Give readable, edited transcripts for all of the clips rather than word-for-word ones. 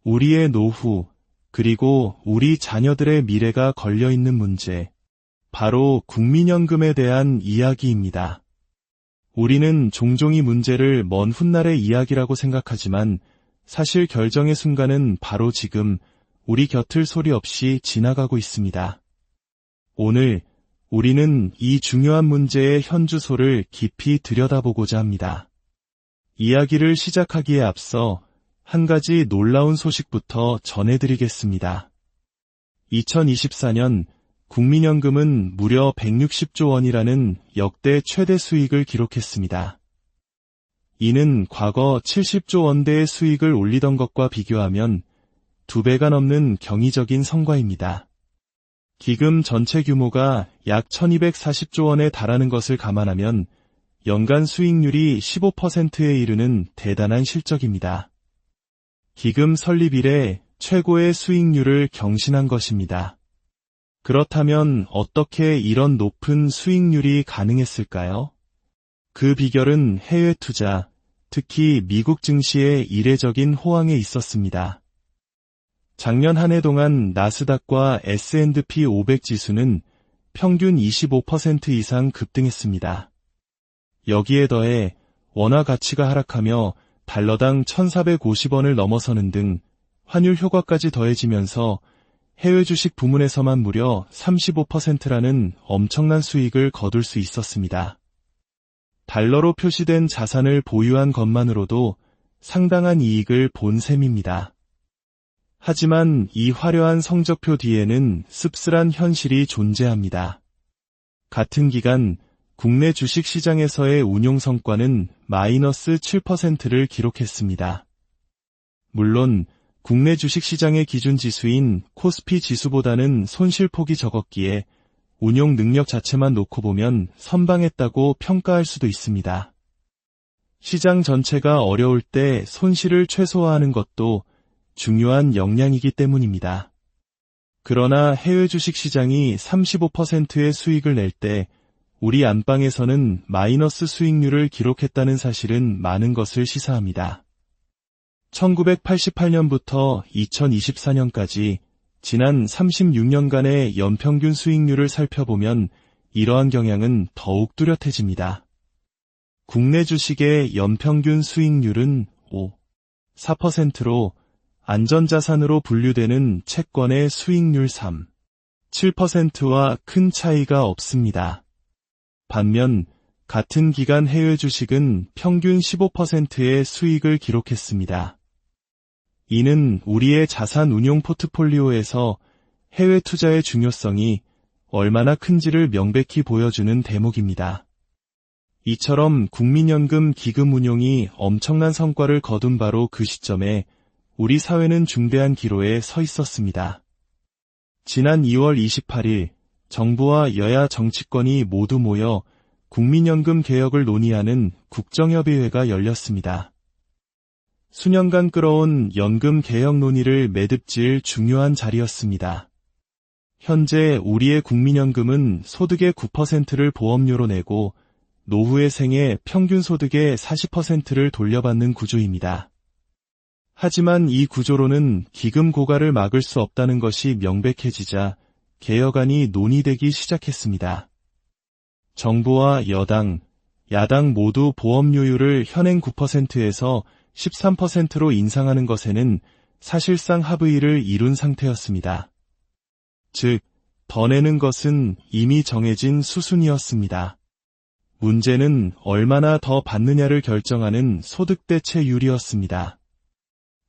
우리의 노후, 그리고 우리 자녀들의 미래가 걸려있는 문제, 바로 국민연금에 대한 이야기입니다. 우리는 종종 이 문제를 먼 훗날의 이야기라고 생각하지만 사실 결정의 순간은 바로 지금 우리 곁을 소리 없이 지나가고 있습니다. 오늘 우리는 이 중요한 문제의 현주소를 깊이 들여다보고자 합니다. 이야기를 시작하기에 앞서 한 가지 놀라운 소식부터 전해드리겠습니다. 2024년 국민연금은 무려 160조 원이라는 역대 최대 수익을 기록했습니다. 이는 과거 70조 원대의 수익을 올리던 것과 비교하면 2배가 넘는 경이적인 성과입니다. 기금 전체 규모가 약 1240조 원에 달하는 것을 감안하면 연간 수익률이 15%에 이르는 대단한 실적입니다. 기금 설립 이래 최고의 수익률을 경신한 것입니다. 그렇다면 어떻게 이런 높은 수익률이 가능했을까요? 그 비결은 해외 투자, 특히 미국 증시의 이례적인 호황에 있었습니다. 작년 한 해 동안 나스닥과 S&P 500 지수는 평균 25% 이상 급등했습니다. 여기에 더해 원화 가치가 하락하며 달러당 1,450원을 넘어서는 등 환율 효과까지 더해지면서 해외 주식 부문에서만 무려 35%라는 엄청난 수익을 거둘 수 있었습니다. 달러로 표시된 자산을 보유한 것만으로도 상당한 이익을 본 셈입니다. 하지만 이 화려한 성적표 뒤에는 씁쓸한 현실이 존재합니다. 같은 기간 국내 주식시장에서의 운용 성과는 마이너스 7%를 기록했습니다. 물론 국내 주식시장의 기준지수인 코스피 지수보다는 손실폭이 적었기에 운용 능력 자체만 놓고 보면 선방했다고 평가할 수도 있습니다. 시장 전체가 어려울 때 손실을 최소화하는 것도 중요한 역량이기 때문입니다. 그러나 해외 주식시장이 35%의 수익을 낼 때 우리 안방에서는 마이너스 수익률을 기록했다는 사실은 많은 것을 시사합니다. 1988년부터 2024년까지 지난 36년간의 연평균 수익률을 살펴보면 이러한 경향은 더욱 뚜렷해집니다. 국내 주식의 연평균 수익률은 4%로 안전자산으로 분류되는 채권의 수익률 7%와 큰 차이가 없습니다. 반면 같은 기간 해외 주식은 평균 15%의 수익을 기록했습니다. 이는 우리의 자산 운용 포트폴리오에서 해외 투자의 중요성이 얼마나 큰지를 명백히 보여주는 대목입니다. 이처럼 국민연금 기금 운용이 엄청난 성과를 거둔 바로 그 시점에 우리 사회는 중대한 기로에 서 있었습니다. 지난 2월 28일 정부와 여야 정치권이 모두 모여 국민연금 개혁을 논의하는 국정협의회가 열렸습니다. 수년간 끌어온 연금 개혁 논의를 매듭지을 중요한 자리였습니다. 현재 우리의 국민연금은 소득의 9%를 보험료로 내고 노후의 생애 평균 소득의 40%를 돌려받는 구조입니다. 하지만 이 구조로는 기금 고갈을 막을 수 없다는 것이 명백해지자 개혁안이 논의되기 시작했습니다. 정부와 여당, 야당 모두 보험료율을 현행 9%에서 13%로 인상하는 것에는 사실상 합의를 이룬 상태였습니다. 즉, 더 내는 것은 이미 정해진 수순이었습니다. 문제는 얼마나 더 받느냐를 결정하는 소득대체율이었습니다.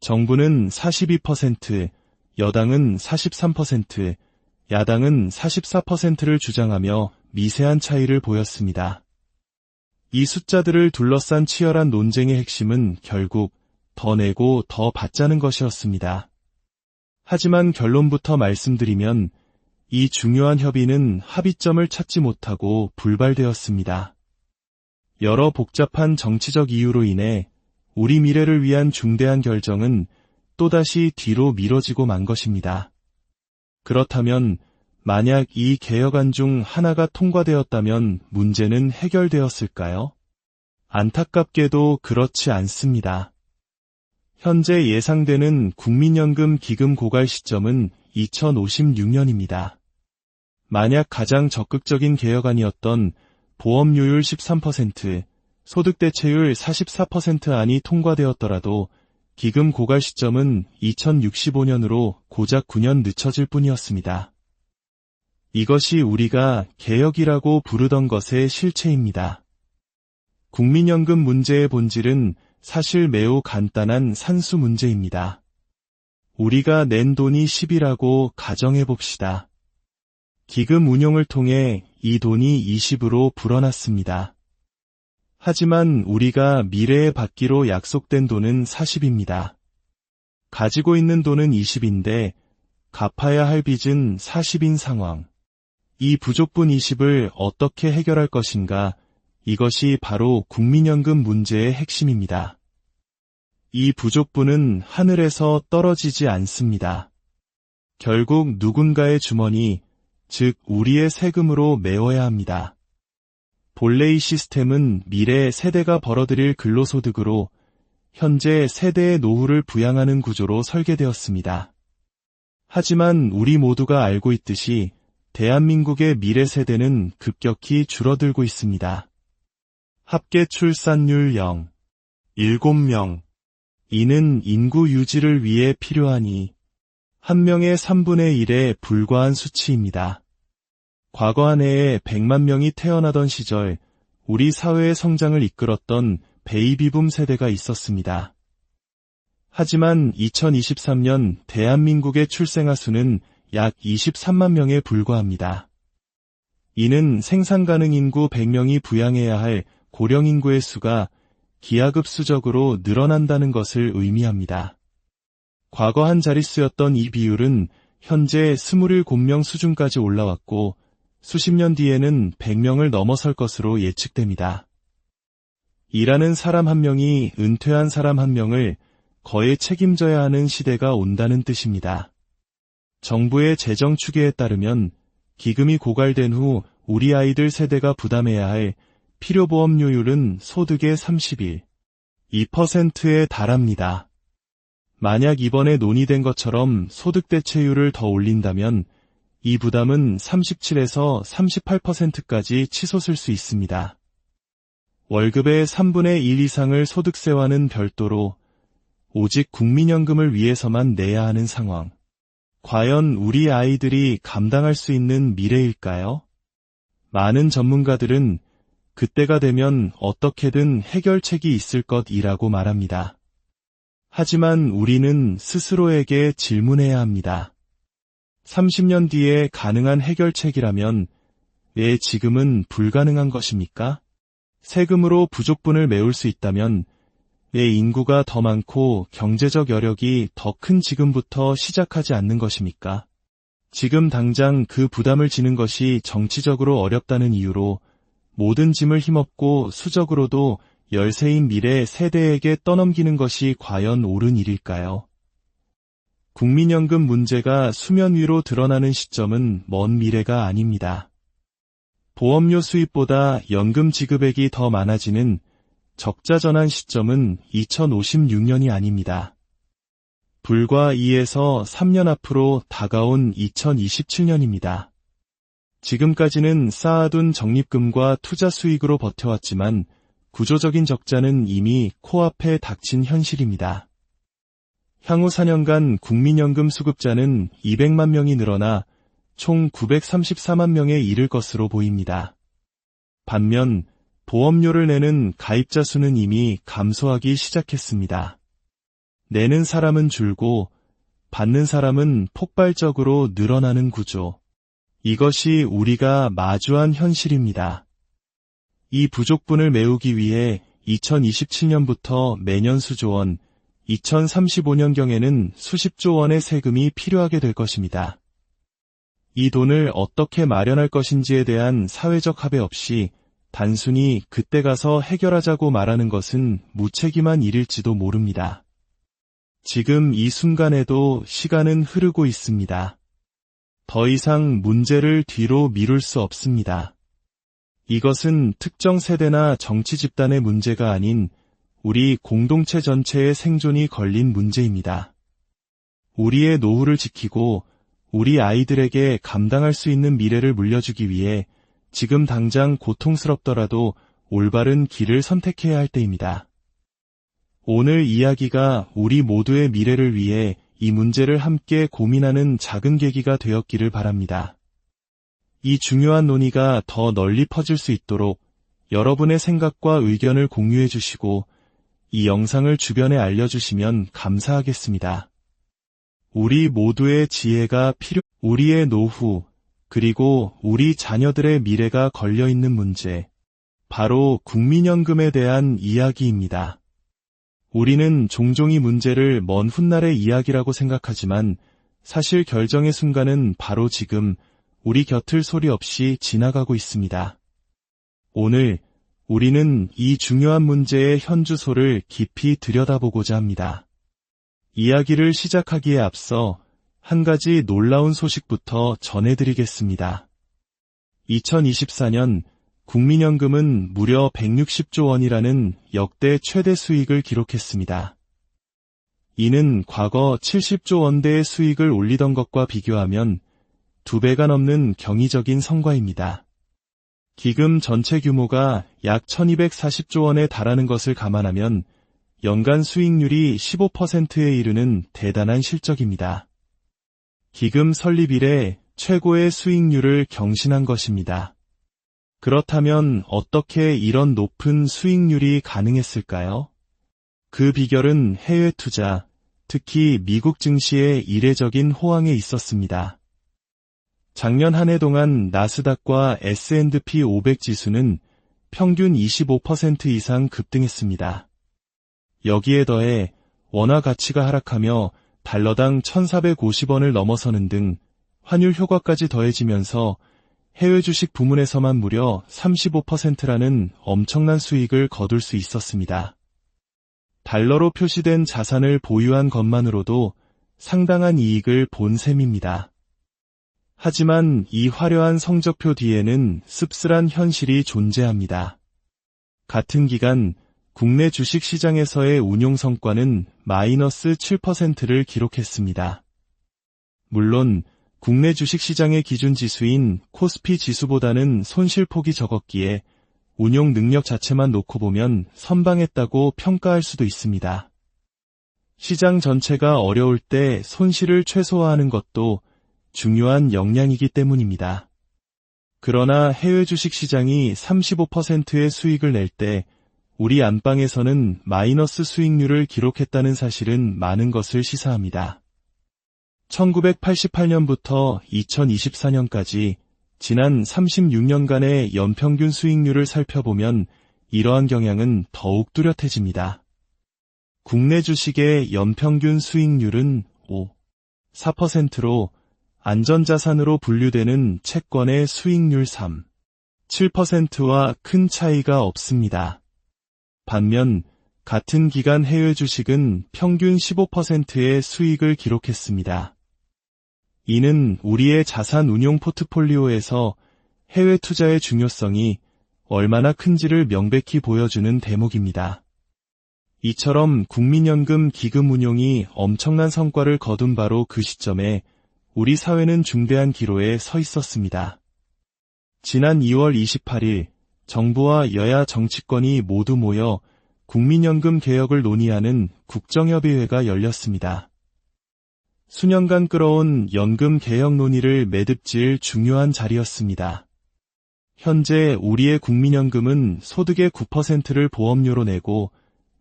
정부는 42%, 여당은 43%, 야당은 44%를 주장하며 미세한 차이를 보였습니다. 이 숫자들을 둘러싼 치열한 논쟁의 핵심은 결국 더 내고 더 받자는 것이었습니다. 하지만 결론부터 말씀드리면 이 중요한 협의는 합의점을 찾지 못하고 불발되었습니다. 여러 복잡한 정치적 이유로 인해 우리 미래를 위한 중대한 결정은 또다시 뒤로 미뤄지고 만 것입니다. 그렇다면 만약 이 개혁안 중 하나가 통과되었다면 문제는 해결되었을까요? 안타깝게도 그렇지 않습니다. 현재 예상되는 국민연금 기금 고갈 시점은 2056년입니다. 만약 가장 적극적인 개혁안이었던 보험료율 13%, 소득대체율 44%안이 통과되었더라도 기금 고갈 시점은 2065년으로 고작 9년 늦춰질 뿐이었습니다. 이것이 우리가 개혁이라고 부르던 것의 실체입니다. 국민연금 문제의 본질은 사실 매우 간단한 산수 문제입니다. 우리가 낸 돈이 10이라고 가정해봅시다. 기금 운용을 통해 이 돈이 20으로 불어났습니다. 하지만 우리가 미래에 받기로 약속된 돈은 40입니다. 가지고 있는 돈은 20인데 갚아야 할 빚은 40인 상황. 이 부족분 20을 어떻게 해결할 것인가? 이것이 바로 국민연금 문제의 핵심입니다. 이 부족분은 하늘에서 떨어지지 않습니다. 결국 누군가의 주머니, 즉 우리의 세금으로 메워야 합니다. 본래 이 시스템은 미래 세대가 벌어들일 근로소득으로 현재 세대의 노후를 부양하는 구조로 설계되었습니다. 하지만 우리 모두가 알고 있듯이 대한민국의 미래 세대는 급격히 줄어들고 있습니다. 합계 출산율 0, 7명. 이는 인구 유지를 위해 필요하니 한 명의 3분의 1에 불과한 수치입니다. 과거 한 해에 100만 명이 태어나던 시절 우리 사회의 성장을 이끌었던 베이비붐 세대가 있었습니다. 하지만 2023년 대한민국의 출생아 수는 약 23만 명에 불과합니다. 이는 생산 가능 인구 100명이 부양해야 할 고령 인구의 수가 기하급수적으로 늘어난다는 것을 의미합니다. 과거 한 자릿수였던 이 비율은 현재 27명 수준까지 올라왔고 수십 년 뒤에는 100명을 넘어설 것으로 예측됩니다. 일하는 사람 한 명이 은퇴한 사람 한 명을 거의 책임져야 하는 시대가 온다는 뜻입니다. 정부의 재정 추계에 따르면 기금이 고갈된 후 우리 아이들 세대가 부담해야 할 필요보험료율은 소득의 31, 2%에 달합니다. 만약 이번에 논의된 것처럼 소득대체율을 더 올린다면 이 부담은 37에서 38%까지 치솟을 수 있습니다. 월급의 3분의 1 이상을 소득세와는 별도로 오직 국민연금을 위해서만 내야 하는 상황. 과연 우리 아이들이 감당할 수 있는 미래일까요? 많은 전문가들은 그때가 되면 어떻게든 해결책이 있을 것이라고 말합니다. 하지만 우리는 스스로에게 질문해야 합니다. 30년 뒤에 가능한 해결책이라면 왜 지금은 불가능한 것입니까? 세금으로 부족분을 메울 수 있다면 왜 인구가 더 많고 경제적 여력이 더 큰 지금부터 시작하지 않는 것입니까? 지금 당장 그 부담을 지는 것이 정치적으로 어렵다는 이유로 모든 짐을 힘없고 수적으로도 열세인 미래 세대에게 떠넘기는 것이 과연 옳은 일일까요? 국민연금 문제가 수면 위로 드러나는 시점은 먼 미래가 아닙니다. 보험료 수입보다 연금 지급액이 더 많아지는 적자 전환 시점은 2056년이 아닙니다. 불과 2에서 3년 앞으로 다가온 2027년입니다. 지금까지는 쌓아둔 적립금과 투자 수익으로 버텨왔지만 구조적인 적자는 이미 코앞에 닥친 현실입니다. 향후 4년간 국민연금 수급자는 200만 명이 늘어나 총 934만 명에 이를 것으로 보입니다. 반면 보험료를 내는 가입자 수는 이미 감소하기 시작했습니다. 내는 사람은 줄고 받는 사람은 폭발적으로 늘어나는 구조. 이것이 우리가 마주한 현실입니다. 이 부족분을 메우기 위해 2027년부터 매년 수조 원, 2035년경에는 수십조 원의 세금이 필요하게 될 것입니다. 이 돈을 어떻게 마련할 것인지에 대한 사회적 합의 없이 단순히 그때 가서 해결하자고 말하는 것은 무책임한 일일지도 모릅니다. 지금 이 순간에도 시간은 흐르고 있습니다. 더 이상 문제를 뒤로 미룰 수 없습니다. 이것은 특정 세대나 정치 집단의 문제가 아닌 우리 공동체 전체의 생존이 걸린 문제입니다. 우리의 노후를 지키고 우리 아이들에게 감당할 수 있는 미래를 물려주기 위해 지금 당장 고통스럽더라도 올바른 길을 선택해야 할 때입니다. 오늘 이야기가 우리 모두의 미래를 위해 이 문제를 함께 고민하는 작은 계기가 되었기를 바랍니다. 이 중요한 논의가 더 널리 퍼질 수 있도록 여러분의 생각과 의견을 공유해 주시고 이 영상을 주변에 알려주시면 감사하겠습니다. 우리 모두의 지혜가 우리의 노후, 그리고 우리 자녀들의 미래가 걸려있는 문제, 바로 국민연금에 대한 이야기입니다. 우리는 종종 이 문제를 먼 훗날의 이야기라고 생각하지만 사실 결정의 순간은 바로 지금 우리 곁을 소리 없이 지나가고 있습니다. 오늘 우리는 이 중요한 문제의 현주소를 깊이 들여다보고자 합니다. 이야기를 시작하기에 앞서 한 가지 놀라운 소식부터 전해드리겠습니다. 2024년 국민연금은 무려 160조 원이라는 역대 최대 수익을 기록했습니다. 이는 과거 70조 원대의 수익을 올리던 것과 비교하면 2배가 넘는 경이적인 성과입니다. 기금 전체 규모가 약 1240조 원에 달하는 것을 감안하면 연간 수익률이 15%에 이르는 대단한 실적입니다. 기금 설립 이래 최고의 수익률을 경신한 것입니다. 그렇다면 어떻게 이런 높은 수익률이 가능했을까요? 그 비결은 해외 투자, 특히 미국 증시의 이례적인 호황에 있었습니다. 작년 한 해 동안 나스닥과 S&P 500 지수는 평균 25% 이상 급등했습니다. 여기에 더해 원화 가치가 하락하며 달러당 1,450원을 넘어서는 등 환율 효과까지 더해지면서 해외 주식 부문에서만 무려 35%라는 엄청난 수익을 거둘 수 있었습니다. 달러로 표시된 자산을 보유한 것만으로도 상당한 이익을 본 셈입니다. 하지만 이 화려한 성적표 뒤에는 씁쓸한 현실이 존재합니다. 같은 기간 국내 주식시장에서의 운용 성과는 마이너스 7%를 기록했습니다. 물론 국내 주식시장의 기준지수인 코스피 지수보다는 손실폭이 적었기에 운용 능력 자체만 놓고 보면 선방했다고 평가할 수도 있습니다. 시장 전체가 어려울 때 손실을 최소화하는 것도 중요한 역량이기 때문입니다. 그러나 해외 주식시장이 35%의 수익을 낼 때 우리 안방에서는 마이너스 수익률을 기록했다는 사실은 많은 것을 시사합니다. 1988년부터 2024년까지 지난 36년간의 연평균 수익률을 살펴보면 이러한 경향은 더욱 뚜렷해집니다. 국내 주식의 연평균 수익률은 4%로 안전자산으로 분류되는 채권의 수익률 7%와 큰 차이가 없습니다. 반면 같은 기간 해외 주식은 평균 15%의 수익을 기록했습니다. 이는 우리의 자산 운용 포트폴리오에서 해외 투자의 중요성이 얼마나 큰지를 명백히 보여주는 대목입니다. 이처럼 국민연금 기금 운용이 엄청난 성과를 거둔 바로 그 시점에 우리 사회는 중대한 기로에 서 있었습니다. 지난 2월 28일 정부와 여야 정치권이 모두 모여 국민연금 개혁을 논의하는 국정협의회가 열렸습니다. 수년간 끌어온 연금 개혁 논의를 매듭질 중요한 자리였습니다. 현재 우리의 국민연금은 소득의 9%를 보험료로 내고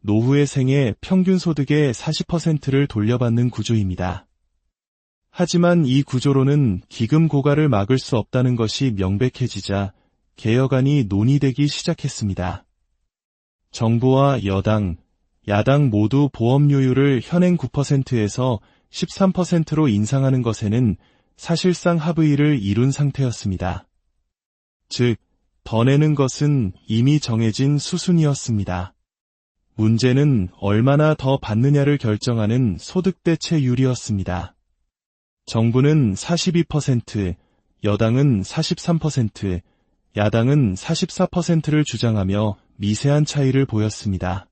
노후의 생애 평균 소득의 40%를 돌려받는 구조입니다. 하지만 이 구조로는 기금 고갈을 막을 수 없다는 것이 명백해지자 개혁안이 논의되기 시작했습니다. 정부와 여당, 야당 모두 보험료율을 현행 9%에서 13%로 인상하는 것에는 사실상 합의를 이룬 상태였습니다. 즉, 더 내는 것은 이미 정해진 수순이었습니다. 문제는 얼마나 더 받느냐를 결정하는 소득대체율이었습니다. 정부는 42%, 여당은 43%, 야당은 44%를 주장하며 미세한 차이를 보였습니다.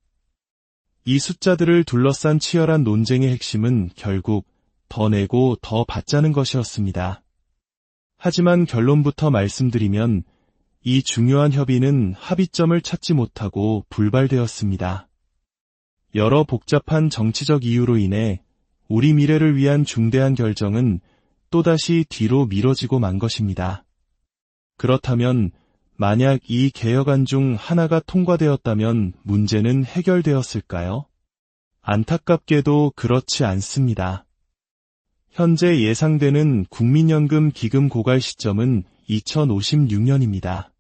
이 숫자들을 둘러싼 치열한 논쟁의 핵심은 결국 더 내고 더 받자는 것이었습니다. 하지만 결론부터 말씀드리면 이 중요한 협의는 합의점을 찾지 못하고 불발되었습니다. 여러 복잡한 정치적 이유로 인해 우리 미래를 위한 중대한 결정은 또다시 뒤로 미뤄지고 만 것입니다. 그렇다면 만약 이 개혁안 중 하나가 통과되었다면 문제는 해결되었을까요? 안타깝게도 그렇지 않습니다. 현재 예상되는 국민연금 기금 고갈 시점은 2056년입니다.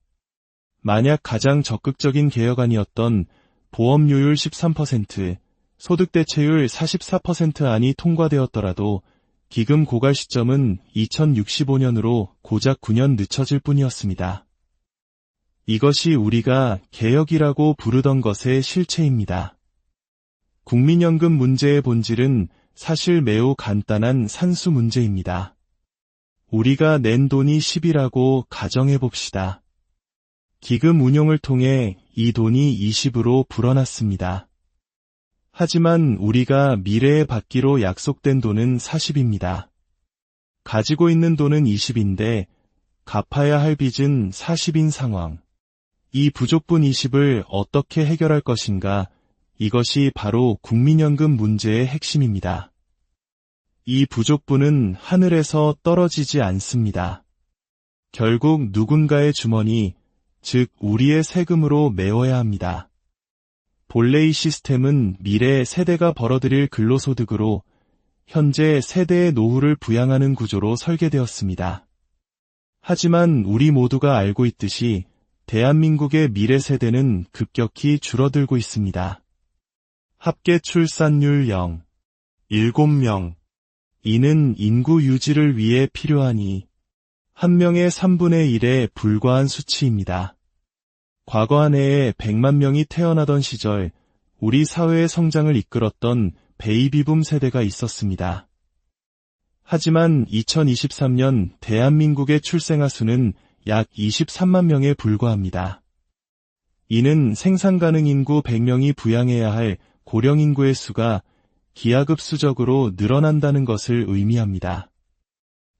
만약 가장 적극적인 개혁안이었던 보험료율 13%, 소득대체율 44% 안이 통과되었더라도 기금 고갈 시점은 2065년으로 고작 9년 늦춰질 뿐이었습니다. 이것이 우리가 개혁이라고 부르던 것의 실체입니다. 국민연금 문제의 본질은 사실 매우 간단한 산수 문제입니다. 우리가 낸 돈이 10이라고 가정해봅시다. 기금 운용을 통해 이 돈이 20으로 불어났습니다. 하지만 우리가 미래에 받기로 약속된 돈은 40입니다. 가지고 있는 돈은 20인데 갚아야 할 빚은 40인 상황. 이 부족분 20을 어떻게 해결할 것인가? 이것이 바로 국민연금 문제의 핵심입니다. 이 부족분은 하늘에서 떨어지지 않습니다. 결국 누군가의 주머니, 즉 우리의 세금으로 메워야 합니다. 본래 이 시스템은 미래 세대가 벌어들일 근로소득으로 현재 세대의 노후를 부양하는 구조로 설계되었습니다. 하지만 우리 모두가 알고 있듯이 대한민국의 미래 세대는 급격히 줄어들고 있습니다. 합계 출산율 0, 7명. 이는 인구 유지를 위해 필요하니 한 명의 3분의 1에 불과한 수치입니다. 과거 한 해에 100만 명이 태어나던 시절 우리 사회의 성장을 이끌었던 베이비붐 세대가 있었습니다. 하지만 2023년 대한민국의 출생아 수는 약 23만 명에 불과합니다. 이는 생산 가능 인구 100명이 부양해야 할 고령 인구의 수가 기하급수적으로 늘어난다는 것을 의미합니다.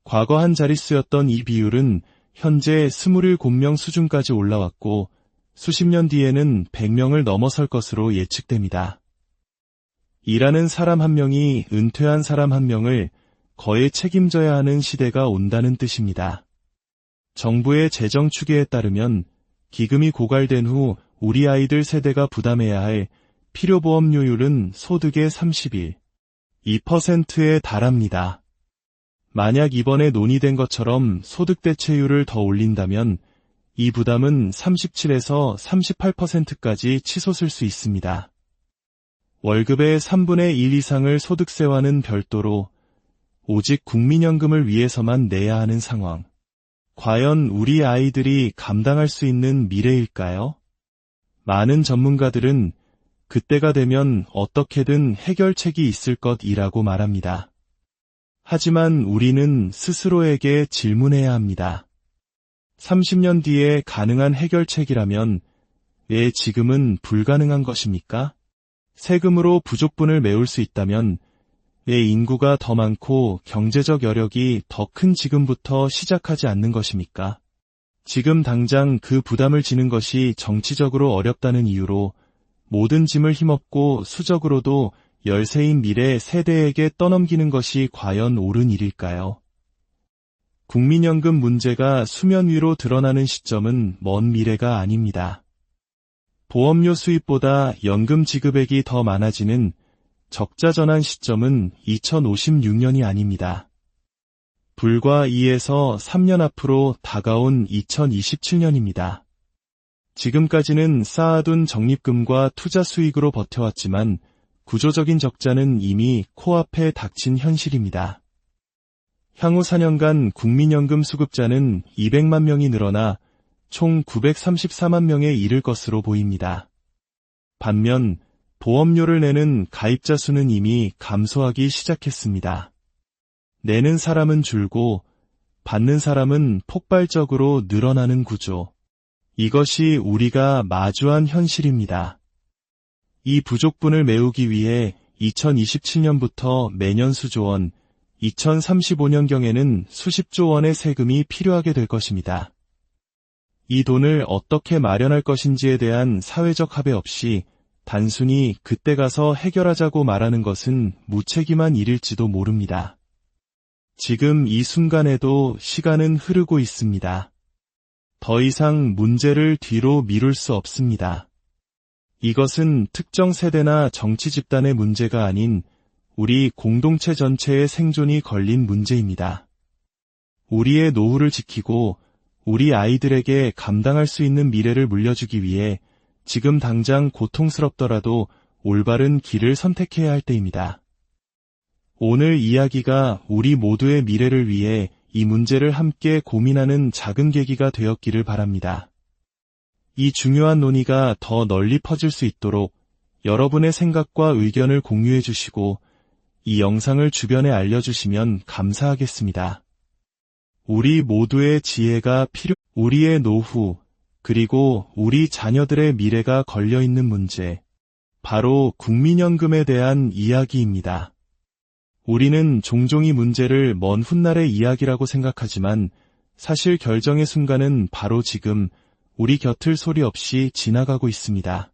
과거 한 자릿수였던 이 비율은 현재 27명 수준까지 올라왔고 수십 년 뒤에는 100명을 넘어설 것으로 예측됩니다. 일하는 사람 한 명이 은퇴한 사람 한 명을 거의 책임져야 하는 시대가 온다는 뜻입니다. 정부의 재정 추계에 따르면 기금이 고갈된 후 우리 아이들 세대가 부담해야 할 필요보험료율은 소득의 31, 2%에 달합니다. 만약 이번에 논의된 것처럼 소득대체율을 더 올린다면 이 부담은 37에서 38%까지 치솟을 수 있습니다. 월급의 3분의 1 이상을 소득세와는 별도로 오직 국민연금을 위해서만 내야 하는 상황. 과연 우리 아이들이 감당할 수 있는 미래일까요? 많은 전문가들은 그때가 되면 어떻게든 해결책이 있을 것이라고 말합니다. 하지만 우리는 스스로에게 질문해야 합니다. 30년 뒤에 가능한 해결책이라면 왜 지금은 불가능한 것입니까? 세금으로 부족분을 메울 수 있다면 왜 인구가 더 많고 경제적 여력이 더 큰 지금부터 시작하지 않는 것입니까? 지금 당장 그 부담을 지는 것이 정치적으로 어렵다는 이유로 모든 짐을 힘없고 수적으로도 열세인 미래 세대에게 떠넘기는 것이 과연 옳은 일일까요? 국민연금 문제가 수면 위로 드러나는 시점은 먼 미래가 아닙니다. 보험료 수입보다 연금 지급액이 더 많아지는 적자 전환 시점은 2056년이 아닙니다. 불과 2에서 3년 앞으로 다가온 2027년입니다. 지금까지는 쌓아둔 적립금과 투자 수익으로 버텨왔지만 구조적인 적자는 이미 코앞에 닥친 현실입니다. 향후 4년간 국민연금 수급자는 200만 명이 늘어나 총 934만 명에 이를 것으로 보입니다. 반면 보험료를 내는 가입자 수는 이미 감소하기 시작했습니다. 내는 사람은 줄고 받는 사람은 폭발적으로 늘어나는 구조. 이것이 우리가 마주한 현실입니다. 이 부족분을 메우기 위해 2027년부터 매년 수조 원, 2035년경에는 수십조 원의 세금이 필요하게 될 것입니다. 이 돈을 어떻게 마련할 것인지에 대한 사회적 합의 없이 단순히 그때 가서 해결하자고 말하는 것은 무책임한 일일지도 모릅니다. 지금 이 순간에도 시간은 흐르고 있습니다. 더 이상 문제를 뒤로 미룰 수 없습니다. 이것은 특정 세대나 정치 집단의 문제가 아닌 우리 공동체 전체의 생존이 걸린 문제입니다. 우리의 노후를 지키고 우리 아이들에게 감당할 수 있는 미래를 물려주기 위해 지금 당장 고통스럽더라도 올바른 길을 선택해야 할 때입니다. 오늘 이야기가 우리 모두의 미래를 위해 이 문제를 함께 고민하는 작은 계기가 되었기를 바랍니다. 이 중요한 논의가 더 널리 퍼질 수 있도록 여러분의 생각과 의견을 공유해 주시고 이 영상을 주변에 알려주시면 감사하겠습니다. 우리 모두의 지혜가 우리의 노후, 그리고 우리 자녀들의 미래가 걸려있는 문제, 바로 국민연금에 대한 이야기입니다. 우리는 종종 이 문제를 먼 훗날의 이야기라고 생각하지만 사실 결정의 순간은 바로 지금 우리 곁을 소리 없이 지나가고 있습니다.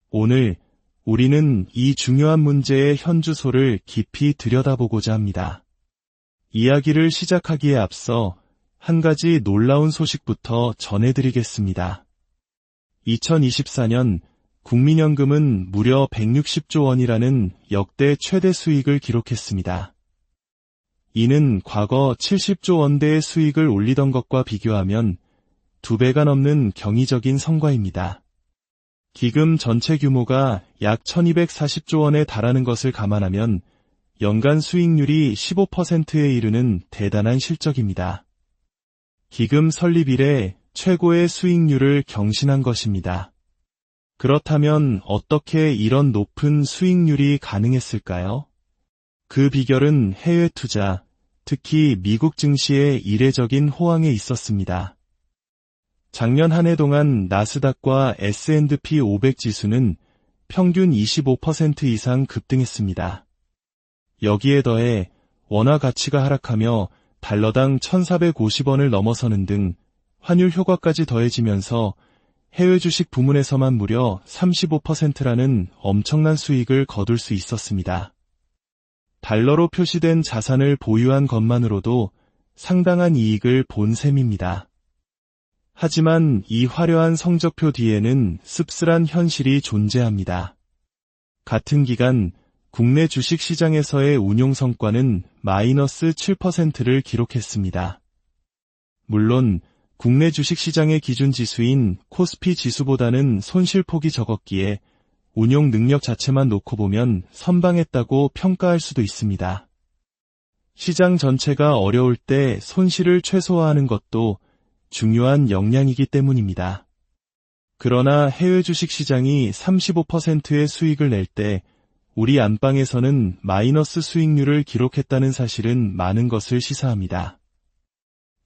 오늘 우리는 이 중요한 문제의 현주소를 깊이 들여다보고자 합니다. 이야기를 시작하기에 앞서 한 가지 놀라운 소식부터 전해드리겠습니다. 2024년 국민연금은 무려 160조 원이라는 역대 최대 수익을 기록했습니다. 이는 과거 70조 원대의 수익을 올리던 것과 비교하면 2배가 넘는 경이적인 성과입니다. 기금 전체 규모가 약 1240조 원에 달하는 것을 감안하면 연간 수익률이 15%에 이르는 대단한 실적입니다. 기금 설립 이래 최고의 수익률을 경신한 것입니다. 그렇다면 어떻게 이런 높은 수익률이 가능했을까요? 그 비결은 해외 투자, 특히 미국 증시의 이례적인 호황에 있었습니다. 작년 한 해 동안 나스닥과 S&P 500 지수는 평균 25% 이상 급등했습니다. 여기에 더해 원화 가치가 하락하며 달러당 1,450원을 넘어서는 등 환율 효과까지 더해지면서 해외 주식 부문에서만 무려 35%라는 엄청난 수익을 거둘 수 있었습니다. 달러로 표시된 자산을 보유한 것만으로도 상당한 이익을 본 셈입니다. 하지만 이 화려한 성적표 뒤에는 씁쓸한 현실이 존재합니다. 같은 기간 국내 주식시장에서의 운용 성과는 마이너스 7%를 기록했습니다. 물론 국내 주식시장의 기준 지수인 코스피 지수보다는 손실폭이 적었기에 운용 능력 자체만 놓고 보면 선방했다고 평가할 수도 있습니다. 시장 전체가 어려울 때 손실을 최소화하는 것도 중요한 역량이기 때문입니다. 그러나 해외 주식시장이 35%의 수익을 낼 때 우리 안방에서는 마이너스 수익률을 기록했다는 사실은 많은 것을 시사합니다.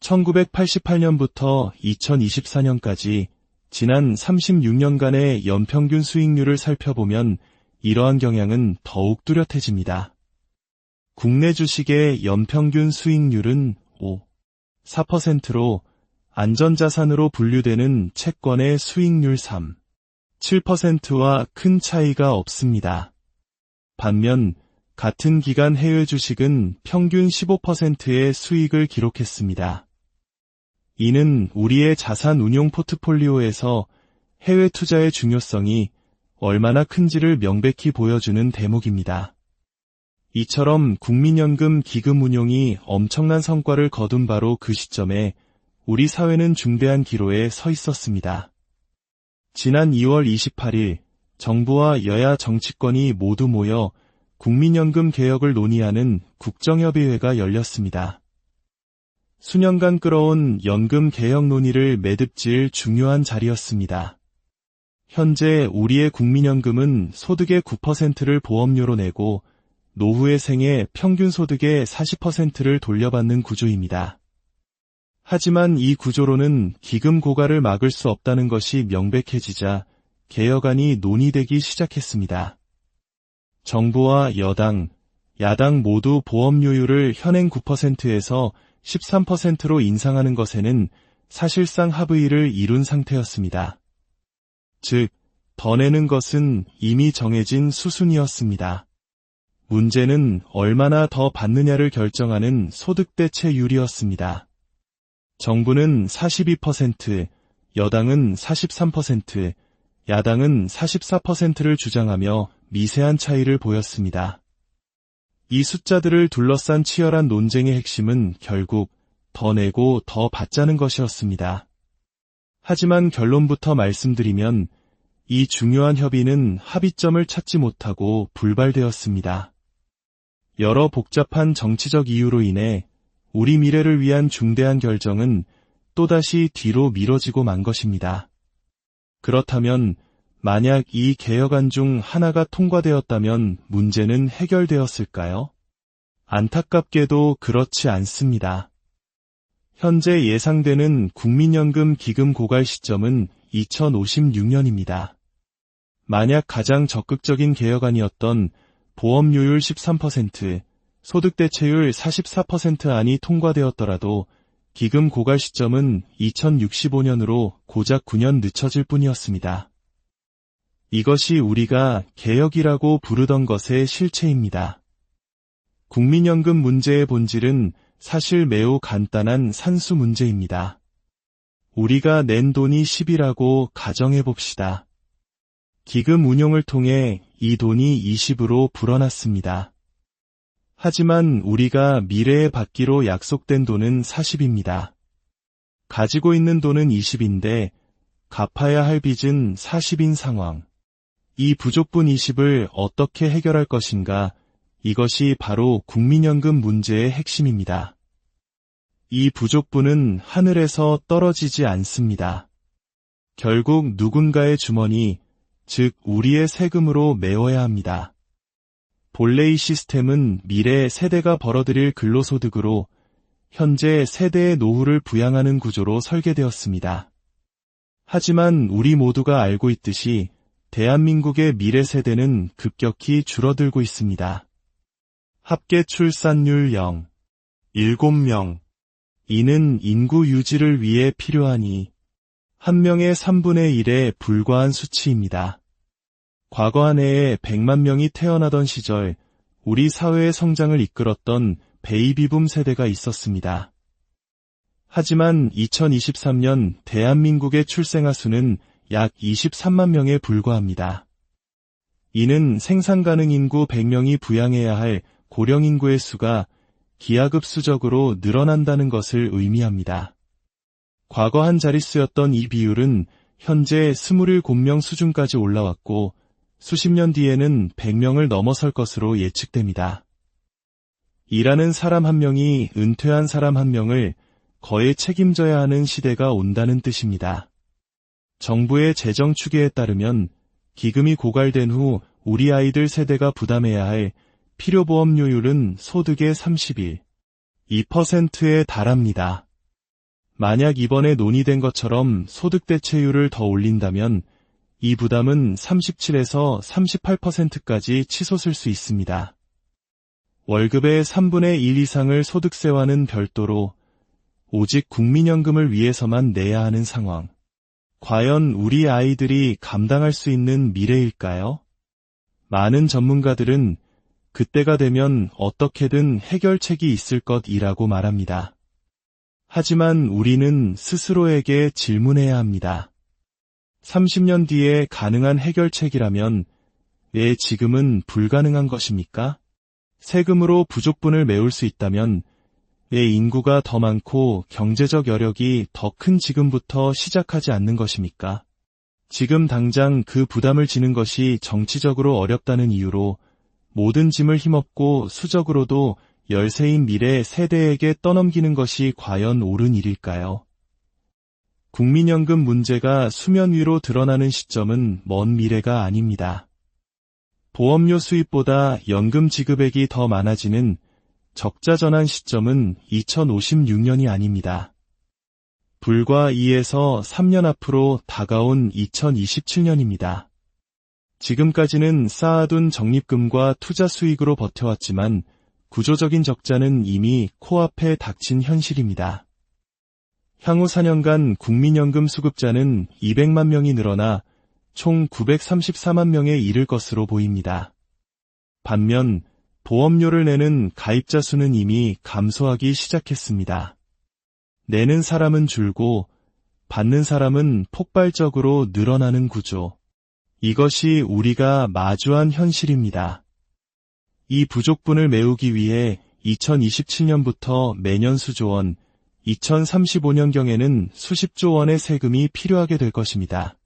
1988년부터 2024년까지 지난 36년간의 연평균 수익률을 살펴보면 이러한 경향은 더욱 뚜렷해집니다. 국내 주식의 연평균 수익률은 4%로 안전자산으로 분류되는 채권의 수익률 7%와 큰 차이가 없습니다. 반면 같은 기간 해외 주식은 평균 15%의 수익을 기록했습니다. 이는 우리의 자산 운용 포트폴리오에서 해외 투자의 중요성이 얼마나 큰지를 명백히 보여주는 대목입니다. 이처럼 국민연금 기금 운용이 엄청난 성과를 거둔 바로 그 시점에 우리 사회는 중대한 기로에 서 있었습니다. 지난 2월 28일 정부와 여야 정치권이 모두 모여 국민연금 개혁을 논의하는 국정협의회가 열렸습니다. 수년간 끌어온 연금 개혁 논의를 매듭질 중요한 자리였습니다. 현재 우리의 국민연금은 소득의 9%를 보험료로 내고 노후의 생애 평균 소득의 40%를 돌려받는 구조입니다. 하지만 이 구조로는 기금 고갈을 막을 수 없다는 것이 명백해지자 개혁안이 논의되기 시작했습니다. 정부와 여당, 야당 모두 보험료율을 현행 9%에서 13%로 인상하는 것에는 사실상 합의를 이룬 상태였습니다. 즉, 더 내는 것은 이미 정해진 수순이었습니다. 문제는 얼마나 더 받느냐를 결정하는 소득대체율이었습니다. 정부는 42%, 여당은 43%, 야당은 44%를 주장하며 미세한 차이를 보였습니다. 이 숫자들을 둘러싼 치열한 논쟁의 핵심은 결국 더 내고 더 받자는 것이었습니다. 하지만 결론부터 말씀드리면 이 중요한 협의는 합의점을 찾지 못하고 불발되었습니다. 여러 복잡한 정치적 이유로 인해 우리 미래를 위한 중대한 결정은 또다시 뒤로 미뤄지고 만 것입니다. 그렇다면 만약 이 개혁안 중 하나가 통과되었다면 문제는 해결되었을까요? 안타깝게도 그렇지 않습니다. 현재 예상되는 국민연금 기금 고갈 시점은 2056년입니다. 만약 가장 적극적인 개혁안이었던 보험료율 13%, 소득대체율 44% 안이 통과되었더라도 기금 고갈 시점은 2065년으로 고작 9년 늦춰질 뿐이었습니다. 이것이 우리가 개혁이라고 부르던 것의 실체입니다. 국민연금 문제의 본질은 사실 매우 간단한 산수 문제입니다. 우리가 낸 돈이 10이라고 가정해봅시다. 기금 운용을 통해 이 돈이 20으로 불어났습니다. 하지만 우리가 미래에 받기로 약속된 돈은 40입니다. 가지고 있는 돈은 20인데 갚아야 할 빚은 40인 상황. 이 부족분 20을 어떻게 해결할 것인가? 이것이 바로 국민연금 문제의 핵심입니다. 이 부족분은 하늘에서 떨어지지 않습니다. 결국 누군가의 주머니, 즉 우리의 세금으로 메워야 합니다. 본래 이 시스템은 미래 세대가 벌어들일 근로소득으로 현재 세대의 노후를 부양하는 구조로 설계되었습니다. 하지만 우리 모두가 알고 있듯이 대한민국의 미래 세대는 급격히 줄어들고 있습니다. 합계 출산율 0, 7명. 이는 인구 유지를 위해 필요하니 한 명의 3분의 1에 불과한 수치입니다. 과거 한 해에 100만 명이 태어나던 시절 우리 사회의 성장을 이끌었던 베이비붐 세대가 있었습니다. 하지만 2023년 대한민국의 출생아 수는 약 23만 명에 불과합니다. 이는 생산 가능 인구 100명이 부양해야 할 고령 인구의 수가 기하급수적으로 늘어난다는 것을 의미합니다. 과거 한 자릿수였던 이 비율은 현재 27명 수준까지 올라왔고 수십 년 뒤에는 100명을 넘어설 것으로 예측됩니다. 일하는 사람 한 명이 은퇴한 사람 한 명을 거의 책임져야 하는 시대가 온다는 뜻입니다. 정부의 재정 추계에 따르면 기금이 고갈된 후 우리 아이들 세대가 부담해야 할 필요보험료율은 소득의 2%에 달합니다. 만약 이번에 논의된 것처럼 소득대체율을 더 올린다면 이 부담은 37에서 38%까지 치솟을 수 있습니다. 월급의 3분의 1 이상을 소득세와는 별도로 오직 국민연금을 위해서만 내야 하는 상황. 과연 우리 아이들이 감당할 수 있는 미래일까요? 많은 전문가들은 그때가 되면 어떻게든 해결책이 있을 것이라고 말합니다. 하지만 우리는 스스로에게 질문해야 합니다. 30년 뒤에 가능한 해결책이라면 왜 지금은 불가능한 것입니까? 세금으로 부족분을 메울 수 있다면 왜 인구가 더 많고 경제적 여력이 더 큰 지금부터 시작하지 않는 것입니까? 지금 당장 그 부담을 지는 것이 정치적으로 어렵다는 이유로 모든 짐을 힘없고 수적으로도 열세인 미래 세대에게 떠넘기는 것이 과연 옳은 일일까요? 국민연금 문제가 수면 위로 드러나는 시점은 먼 미래가 아닙니다. 보험료 수입보다 연금 지급액이 더 많아지는 적자 전환 시점은 2056년이 아닙니다. 불과 2에서 3년 앞으로 다가온 2027년입니다. 지금까지는 쌓아둔 적립금과 투자 수익으로 버텨왔지만 구조적인 적자는 이미 코앞에 닥친 현실입니다. 향후 4년간 국민연금 수급자는 200만 명이 늘어나 총 934만 명에 이를 것으로 보입니다. 반면 보험료를 내는 가입자 수는 이미 감소하기 시작했습니다. 내는 사람은 줄고 받는 사람은 폭발적으로 늘어나는 구조. 이것이 우리가 마주한 현실입니다. 이 부족분을 메우기 위해 2027년부터 매년 수조 원, 2035년경에는 수십조 원의 세금이 필요하게 될 것입니다.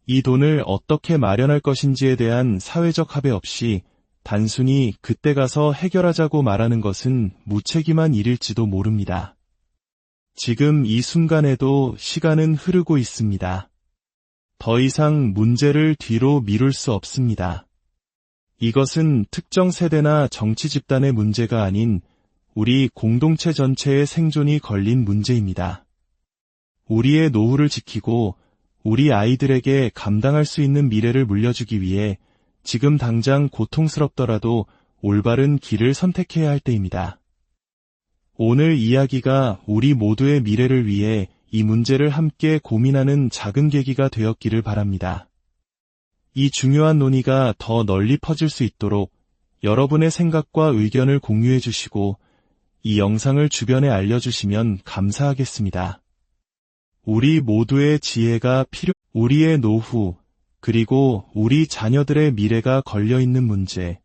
이 돈을 어떻게 마련할 것인지에 대한 사회적 합의 없이 단순히 그때 가서 해결하자고 말하는 것은 무책임한 일일지도 모릅니다. 지금 이 순간에도 시간은 흐르고 있습니다. 더 이상 문제를 뒤로 미룰 수 없습니다. 이것은 특정 세대나 정치 집단의 문제가 아닌 우리 공동체 전체의 생존이 걸린 문제입니다. 우리의 노후를 지키고 우리 아이들에게 감당할 수 있는 미래를 물려주기 위해 지금 당장 고통스럽더라도 올바른 길을 선택해야 할 때입니다. 오늘 이야기가 우리 모두의 미래를 위해 이 문제를 함께 고민하는 작은 계기가 되었기를 바랍니다. 이 중요한 논의가 더 널리 퍼질 수 있도록 여러분의 생각과 의견을 공유해 주시고 이 영상을 주변에 알려주시면 감사하겠습니다. 우리 모두의 지혜가 우리의 노후, 그리고 우리 자녀들의 미래가 걸려있는 문제,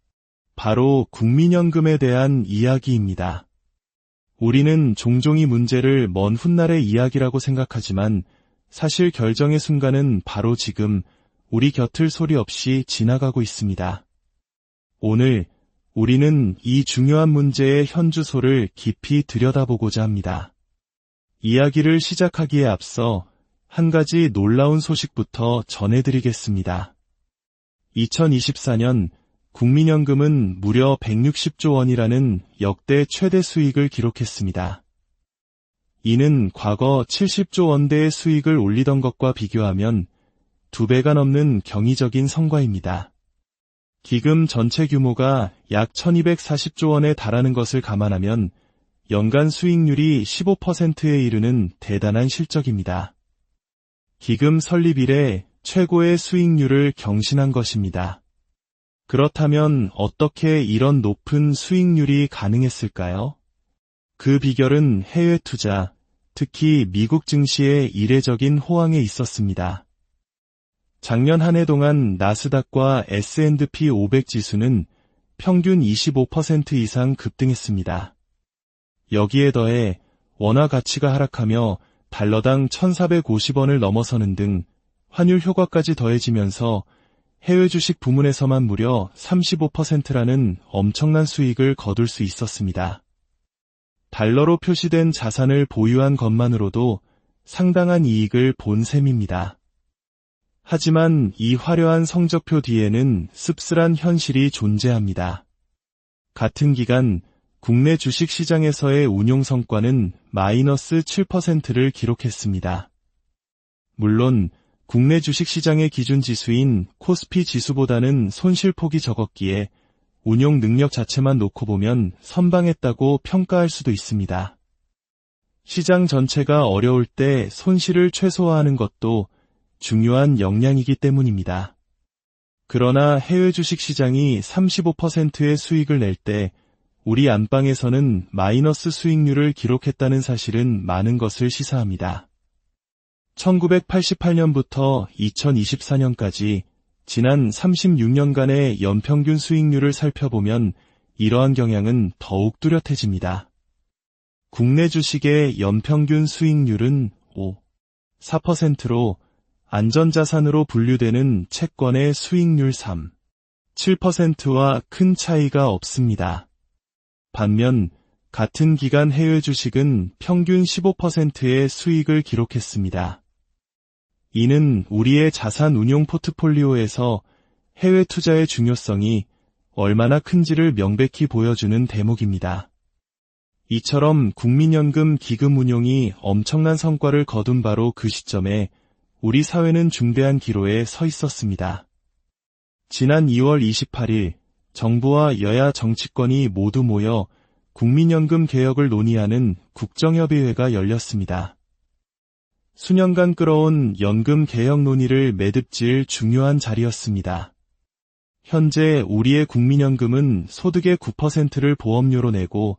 바로 국민연금에 대한 이야기입니다. 우리는 종종 이 문제를 먼 훗날의 이야기라고 생각하지만 사실 결정의 순간은 바로 지금 우리 곁을 소리 없이 지나가고 있습니다. 오늘 우리는 이 중요한 문제의 현주소를 깊이 들여다보고자 합니다. 이야기를 시작하기에 앞서 한 가지 놀라운 소식부터 전해드리겠습니다. 2024년 국민연금은 무려 160조 원이라는 역대 최대 수익을 기록했습니다. 이는 과거 70조 원대의 수익을 올리던 것과 비교하면 2배가 넘는 경이적인 성과입니다. 기금 전체 규모가 약 1240조 원에 달하는 것을 감안하면 연간 수익률이 15%에 이르는 대단한 실적입니다. 기금 설립 이래 최고의 수익률을 경신한 것입니다. 그렇다면 어떻게 이런 높은 수익률이 가능했을까요? 그 비결은 해외 투자, 특히 미국 증시의 이례적인 호황에 있었습니다. 작년 한 해 동안 나스닥과 S&P 500 지수는 평균 25% 이상 급등했습니다. 여기에 더해 원화 가치가 하락하며 달러당 1,450원을 넘어서는 등 환율 효과까지 더해지면서 해외 주식 부문에서만 무려 35%라는 엄청난 수익을 거둘 수 있었습니다. 달러로 표시된 자산을 보유한 것만으로도 상당한 이익을 본 셈입니다. 하지만 이 화려한 성적표 뒤에는 씁쓸한 현실이 존재합니다. 같은 기간 국내 주식시장에서의 운용 성과는 마이너스 7%를 기록했습니다. 물론 국내 주식시장의 기준 지수인 코스피 지수보다는 손실폭이 적었기에 운용 능력 자체만 놓고 보면 선방했다고 평가할 수도 있습니다. 시장 전체가 어려울 때 손실을 최소화하는 것도 중요한 역량이기 때문입니다. 그러나 해외 주식시장이 35%의 수익을 낼 때 우리 안방에서는 마이너스 수익률을 기록했다는 사실은 많은 것을 시사합니다. 1988년부터 2024년까지 지난 36년간의 연평균 수익률을 살펴보면 이러한 경향은 더욱 뚜렷해집니다. 국내 주식의 연평균 수익률은 4%로 안전자산으로 분류되는 채권의 수익률 7%와 큰 차이가 없습니다. 반면 같은 기간 해외 주식은 평균 15%의 수익을 기록했습니다. 이는 우리의 자산 운용 포트폴리오에서 해외 투자의 중요성이 얼마나 큰지를 명백히 보여주는 대목입니다. 이처럼 국민연금 기금 운용이 엄청난 성과를 거둔 바로 그 시점에 우리 사회는 중대한 기로에 서 있었습니다. 지난 2월 28일 정부와 여야 정치권이 모두 모여 국민연금 개혁을 논의하는 국정협의회가 열렸습니다. 수년간 끌어온 연금 개혁 논의를 매듭지을 중요한 자리였습니다. 현재 우리의 국민연금은 소득의 9%를 보험료로 내고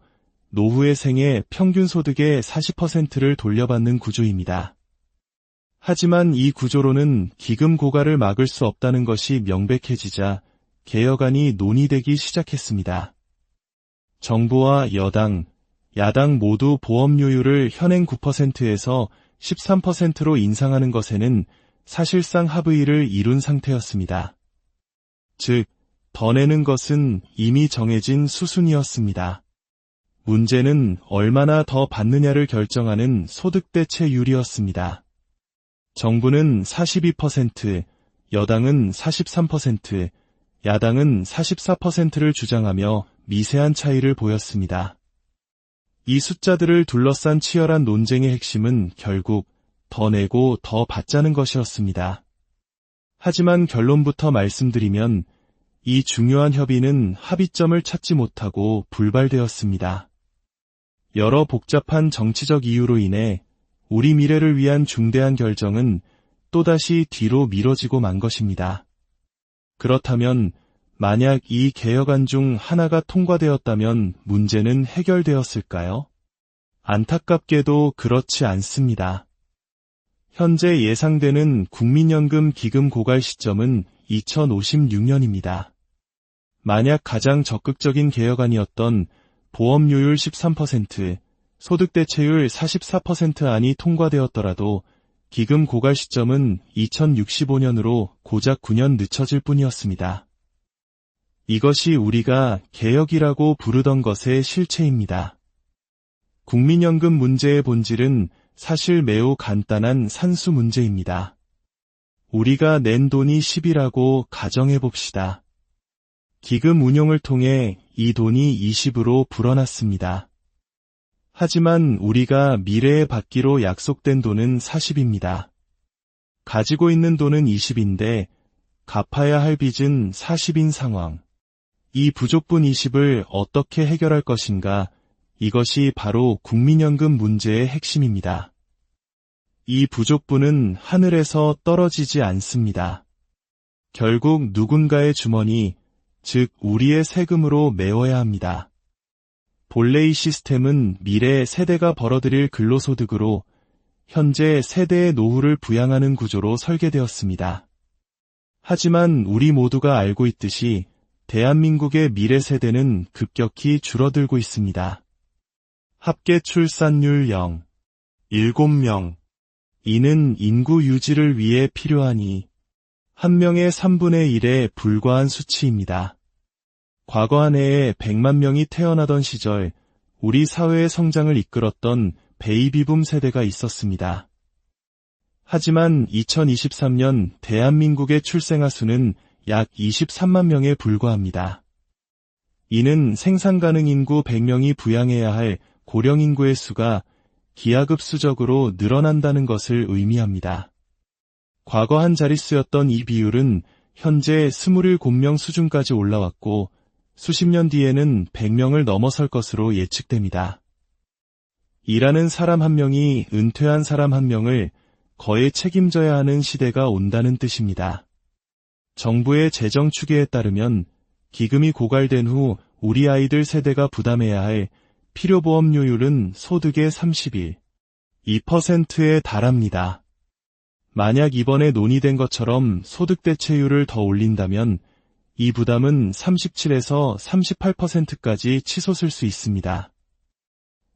노후의 생애 평균 소득의 40%를 돌려받는 구조입니다. 하지만 이 구조로는 기금 고갈을 막을 수 없다는 것이 명백해지자 개혁안이 논의되기 시작했습니다. 정부와 여당, 야당 모두 보험료율을 현행 9%에서 13%로 인상하는 것에는 사실상 합의를 이룬 상태였습니다. 즉, 더 내는 것은 이미 정해진 수순이었습니다. 문제는 얼마나 더 받느냐를 결정하는 소득대체율이었습니다. 정부는 42%, 여당은 43%, 야당은 44%를 주장하며 미세한 차이를 보였습니다. 이 숫자들을 둘러싼 치열한 논쟁의 핵심은 결국 더 내고 더 받자는 것이었습니다. 하지만 결론부터 말씀드리면 이 중요한 협의는 합의점을 찾지 못하고 불발되었습니다. 여러 복잡한 정치적 이유로 인해 우리 미래를 위한 중대한 결정은 또다시 뒤로 미뤄지고 만 것입니다. 그렇다면 만약 이 개혁안 중 하나가 통과되었다면 문제는 해결되었을까요? 안타깝게도 그렇지 않습니다. 현재 예상되는 국민연금 기금 고갈 시점은 2056년입니다. 만약 가장 적극적인 개혁안이었던 보험료율 13%, 소득대체율 44%안이 통과되었더라도 기금 고갈 시점은 2065년으로 고작 9년 늦춰질 뿐이었습니다. 이것이 우리가 개혁이라고 부르던 것의 실체입니다. 국민연금 문제의 본질은 사실 매우 간단한 산수 문제입니다. 우리가 낸 돈이 10이라고 가정해봅시다. 기금 운용을 통해 이 돈이 20으로 불어났습니다. 하지만 우리가 미래에 받기로 약속된 돈은 40입니다. 가지고 있는 돈은 20인데 갚아야 할 빚은 40인 상황. 이 부족분 20을 어떻게 해결할 것인가? 이것이 바로 국민연금 문제의 핵심입니다. 이 부족분은 하늘에서 떨어지지 않습니다. 결국 누군가의 주머니, 즉 우리의 세금으로 메워야 합니다. 본래 이 시스템은 미래 세대가 벌어들일 근로소득으로 현재 세대의 노후를 부양하는 구조로 설계되었습니다. 하지만 우리 모두가 알고 있듯이 대한민국의 미래 세대는 급격히 줄어들고 있습니다. 합계 출산율 0, 7명. 이는 인구 유지를 위해 필요하니 1명의 3분의 1에 불과한 수치입니다. 과거 한 해에 100만 명이 태어나던 시절 우리 사회의 성장을 이끌었던 베이비붐 세대가 있었습니다. 하지만 2023년 대한민국의 출생아 수는 약 23만 명에 불과합니다. 이는 생산 가능 인구 100명이 부양해야 할 고령 인구의 수가 기하급수적으로 늘어난다는 것을 의미합니다. 과거 한 자릿수였던 이 비율은 현재 27명 수준까지 올라왔고 수십 년 뒤에는 100명을 넘어설 것으로 예측됩니다. 일하는 사람 한 명이 은퇴한 사람 한 명을 거의 책임져야 하는 시대가 온다는 뜻입니다. 정부의 재정 추계에 따르면 기금이 고갈된 후 우리 아이들 세대가 부담해야 할 필요보험료율은 소득의 31, 2%에 달합니다. 만약 이번에 논의된 것처럼 소득대체율을 더 올린다면 이 부담은 37에서 38%까지 치솟을 수 있습니다.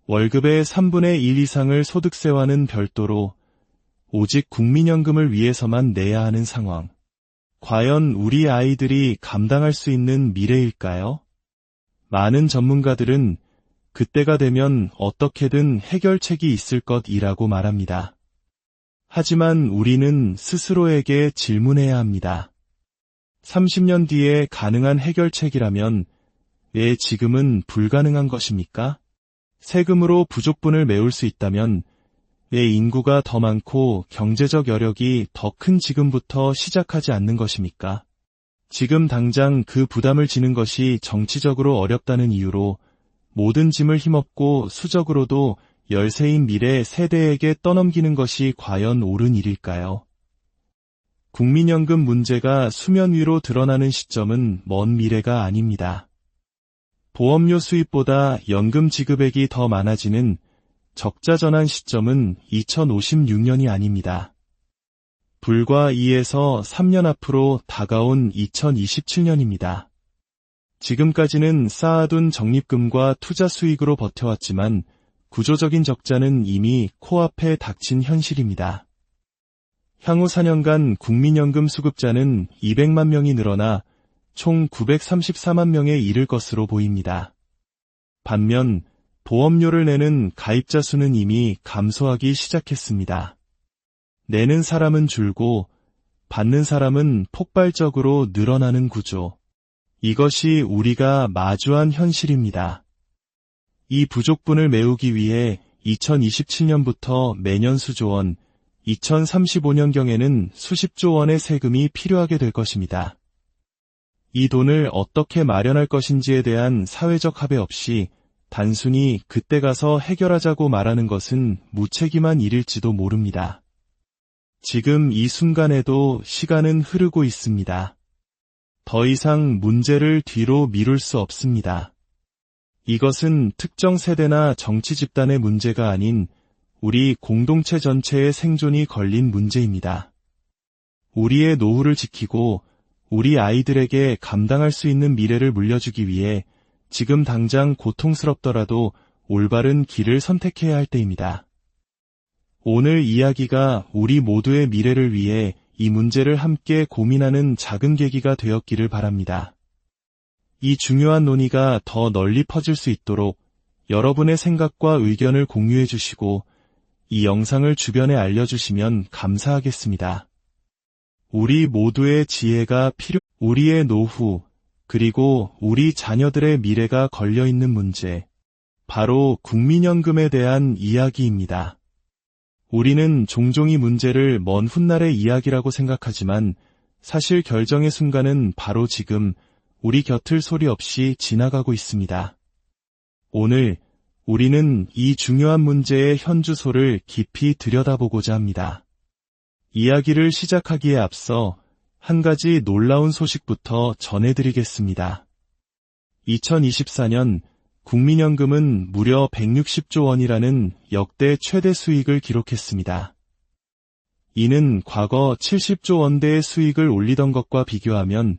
월급의 3분의 1 이상을 소득세와는 별도로 오직 국민연금을 위해서만 내야 하는 상황. 과연 우리 아이들이 감당할 수 있는 미래일까요? 많은 전문가들은 그때가 되면 어떻게든 해결책이 있을 것이라고 말합니다. 하지만 우리는 스스로에게 질문해야 합니다. 30년 뒤에 가능한 해결책이라면 왜 지금은 불가능한 것입니까? 세금으로 부족분을 메울 수 있다면 왜 인구가 더 많고 경제적 여력이 더 큰 지금부터 시작하지 않는 것입니까? 지금 당장 그 부담을 지는 것이 정치적으로 어렵다는 이유로 모든 짐을 힘없고 수적으로도 열세인 미래 세대에게 떠넘기는 것이 과연 옳은 일일까요? 국민연금 문제가 수면 위로 드러나는 시점은 먼 미래가 아닙니다. 보험료 수입보다 연금 지급액이 더 많아지는 적자 전환 시점은 2056년이 아닙니다. 불과 2에서 3년 앞으로 다가온 2027년입니다. 지금까지는 쌓아둔 적립금과 투자 수익으로 버텨왔지만 구조적인 적자는 이미 코앞에 닥친 현실입니다. 향후 4년간 국민연금 수급자는 200만 명이 늘어나 총 934만 명에 이를 것으로 보입니다. 반면 보험료를 내는 가입자 수는 이미 감소하기 시작했습니다. 내는 사람은 줄고 받는 사람은 폭발적으로 늘어나는 구조. 이것이 우리가 마주한 현실입니다. 이 부족분을 메우기 위해 2027년부터 매년 수조 원, 2035년경에는 수십조 원의 세금이 필요하게 될 것입니다. 이 돈을 어떻게 마련할 것인지에 대한 사회적 합의 없이 단순히 그때 가서 해결하자고 말하는 것은 무책임한 일일지도 모릅니다. 지금 이 순간에도 시간은 흐르고 있습니다. 더 이상 문제를 뒤로 미룰 수 없습니다. 이것은 특정 세대나 정치 집단의 문제가 아닌 우리 공동체 전체의 생존이 걸린 문제입니다. 우리의 노후를 지키고 우리 아이들에게 감당할 수 있는 미래를 물려주기 위해 지금 당장 고통스럽더라도 올바른 길을 선택해야 할 때입니다. 오늘 이야기가 우리 모두의 미래를 위해 이 문제를 함께 고민하는 작은 계기가 되었기를 바랍니다. 이 중요한 논의가 더 널리 퍼질 수 있도록 여러분의 생각과 의견을 공유해 주시고 이 영상을 주변에 알려주시면 감사하겠습니다. 우리 모두의 지혜가 우리의 노후, 그리고 우리 자녀들의 미래가 걸려있는 문제, 바로 국민연금에 대한 이야기입니다. 우리는 종종 이 문제를 먼 훗날의 이야기라고 생각하지만 사실 결정의 순간은 바로 지금 우리 곁을 소리 없이 지나가고 있습니다. 오늘 우리는 이 중요한 문제의 현주소를 깊이 들여다보고자 합니다. 이야기를 시작하기에 앞서 한 가지 놀라운 소식부터 전해드리겠습니다. 2024년 국민연금은 무려 160조 원이라는 역대 최대 수익을 기록했습니다. 이는 과거 70조 원대의 수익을 올리던 것과 비교하면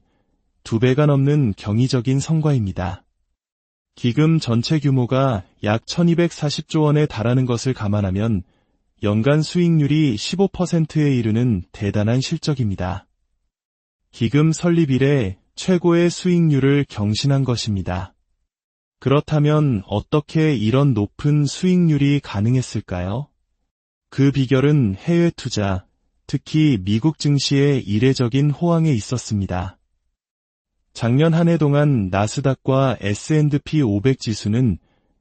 2배가 넘는 경이적인 성과입니다. 기금 전체 규모가 약 1240조 원에 달하는 것을 감안하면 연간 수익률이 15%에 이르는 대단한 실적입니다. 기금 설립 이래 최고의 수익률을 경신한 것입니다. 그렇다면 어떻게 이런 높은 수익률이 가능했을까요? 그 비결은 해외 투자, 특히 미국 증시의 이례적인 호황에 있었습니다. 작년 한 해 동안 나스닥과 S&P 500 지수는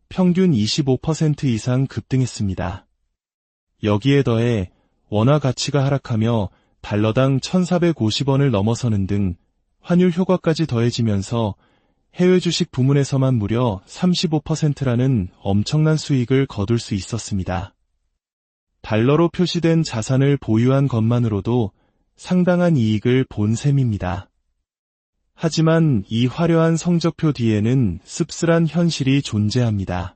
평균 25% 이상 급등했습니다. 여기에 더해 원화 가치가 하락하며 달러당 1,450원을 넘어서는 등 환율 효과까지 더해지면서 해외 주식 부문에서만 무려 35%라는 엄청난 수익을 거둘 수 있었습니다. 달러로 표시된 자산을 보유한 것만으로도 상당한 이익을 본 셈입니다. 하지만 이 화려한 성적표 뒤에는 씁쓸한 현실이 존재합니다.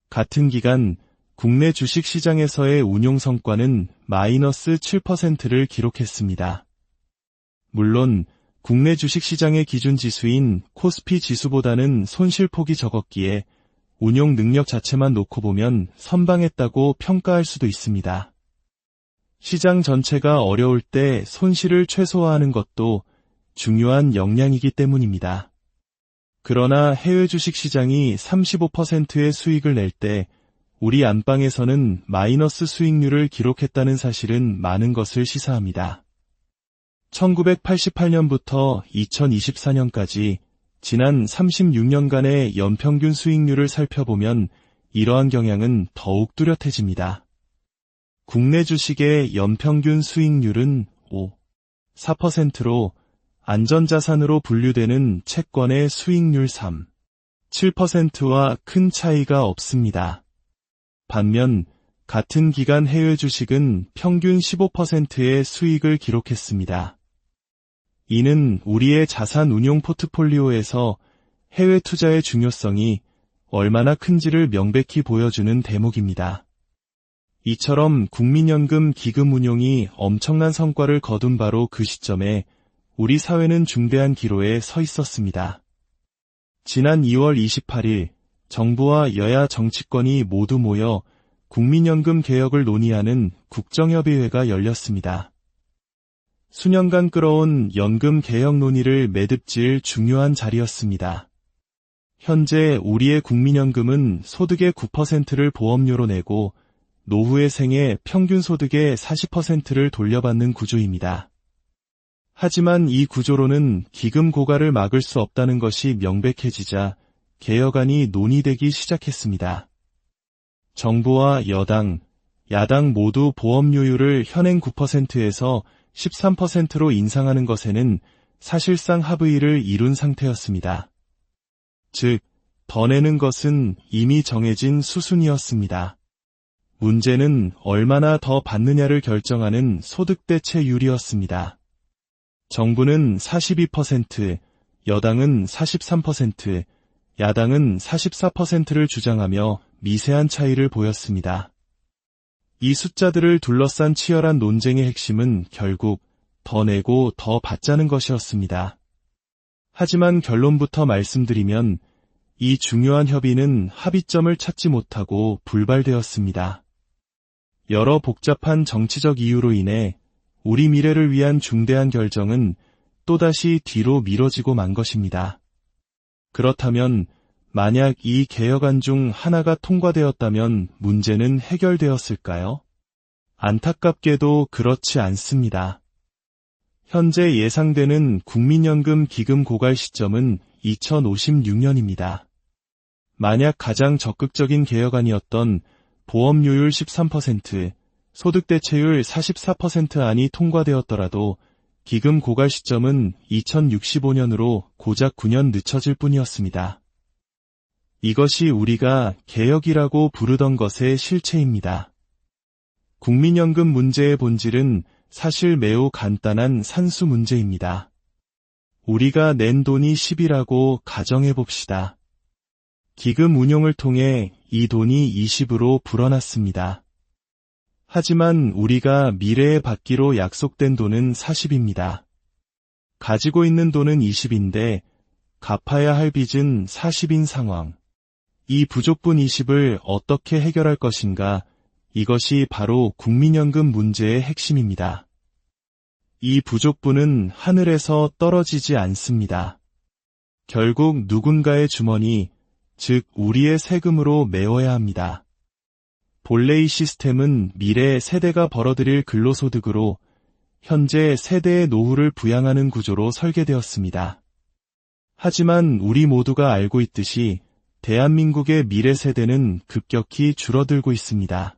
같은 기간 국내 주식시장에서의 운용 성과는 마이너스 7%를 기록했습니다. 물론 국내 주식시장의 기준 지수인 코스피 지수보다는 손실폭이 적었기에 운용 능력 자체만 놓고 보면 선방했다고 평가할 수도 있습니다. 시장 전체가 어려울 때 손실을 최소화하는 것도 중요한 역량이기 때문입니다. 그러나 해외 주식시장이 35%의 수익을 낼 때 우리 안방에서는 마이너스 수익률을 기록했다는 사실은 많은 것을 시사합니다. 1988년부터 2024년까지 지난 36년간의 연평균 수익률을 살펴보면 이러한 경향은 더욱 뚜렷해집니다. 국내 주식의 연평균 수익률은 4%로 안전자산으로 분류되는 채권의 수익률 7%와 큰 차이가 없습니다. 반면 같은 기간 해외 주식은 평균 15%의 수익을 기록했습니다. 이는 우리의 자산 운용 포트폴리오에서 해외 투자의 중요성이 얼마나 큰지를 명백히 보여주는 대목입니다. 이처럼 국민연금 기금 운용이 엄청난 성과를 거둔 바로 그 시점에 우리 사회는 중대한 기로에 서 있었습니다. 지난 2월 28일 정부와 여야 정치권이 모두 모여 국민연금 개혁을 논의하는 국정협의회가 열렸습니다. 수년간 끌어온 연금 개혁 논의를 매듭지을 중요한 자리였습니다. 현재 우리의 국민연금은 소득의 9%를 보험료로 내고 노후의 생애 평균 소득의 40%를 돌려받는 구조입니다. 하지만 이 구조로는 기금 고갈을 막을 수 없다는 것이 명백해지자 개혁안이 논의되기 시작했습니다. 정부와 여당, 야당 모두 보험료율을 현행 9%에서 13%로 인상하는 것에는 사실상 합의를 이룬 상태였습니다. 즉, 더 내는 것은 이미 정해진 수순이었습니다. 문제는 얼마나 더 받느냐를 결정하는 소득대체율이었습니다. 정부는 42%, 여당은 43%, 야당은 44%를 주장하며 미세한 차이를 보였습니다. 이 숫자들을 둘러싼 치열한 논쟁의 핵심은 결국 더 내고 더 받자는 것이었습니다. 하지만 결론부터 말씀드리면 이 중요한 협의는 합의점을 찾지 못하고 불발되었습니다. 여러 복잡한 정치적 이유로 인해 우리 미래를 위한 중대한 결정은 또다시 뒤로 미뤄지고 만 것입니다. 그렇다면 만약 이 개혁안 중 하나가 통과되었다면 문제는 해결되었을까요? 안타깝게도 그렇지 않습니다. 현재 예상되는 국민연금 기금 고갈 시점은 2056년입니다. 만약 가장 적극적인 개혁안이었던 보험료율 13%, 소득대체율 44%안이 통과되었더라도 기금 고갈 시점은 2065년으로 고작 9년 늦춰질 뿐이었습니다. 이것이 우리가 개혁이라고 부르던 것의 실체입니다. 국민연금 문제의 본질은 사실 매우 간단한 산수 문제입니다. 우리가 낸 돈이 10이라고 가정해봅시다. 기금 운용을 통해 이 돈이 20으로 불어났습니다. 하지만 우리가 미래에 받기로 약속된 돈은 40입니다. 가지고 있는 돈은 20인데 갚아야 할 빚은 40인 상황. 이 부족분 20을 어떻게 해결할 것인가? 이것이 바로 국민연금 문제의 핵심입니다. 이 부족분은 하늘에서 떨어지지 않습니다. 결국 누군가의 주머니, 즉 우리의 세금으로 메워야 합니다. 본래 이 시스템은 미래 세대가 벌어들일 근로소득으로 현재 세대의 노후를 부양하는 구조로 설계되었습니다. 하지만 우리 모두가 알고 있듯이 대한민국의 미래 세대는 급격히 줄어들고 있습니다.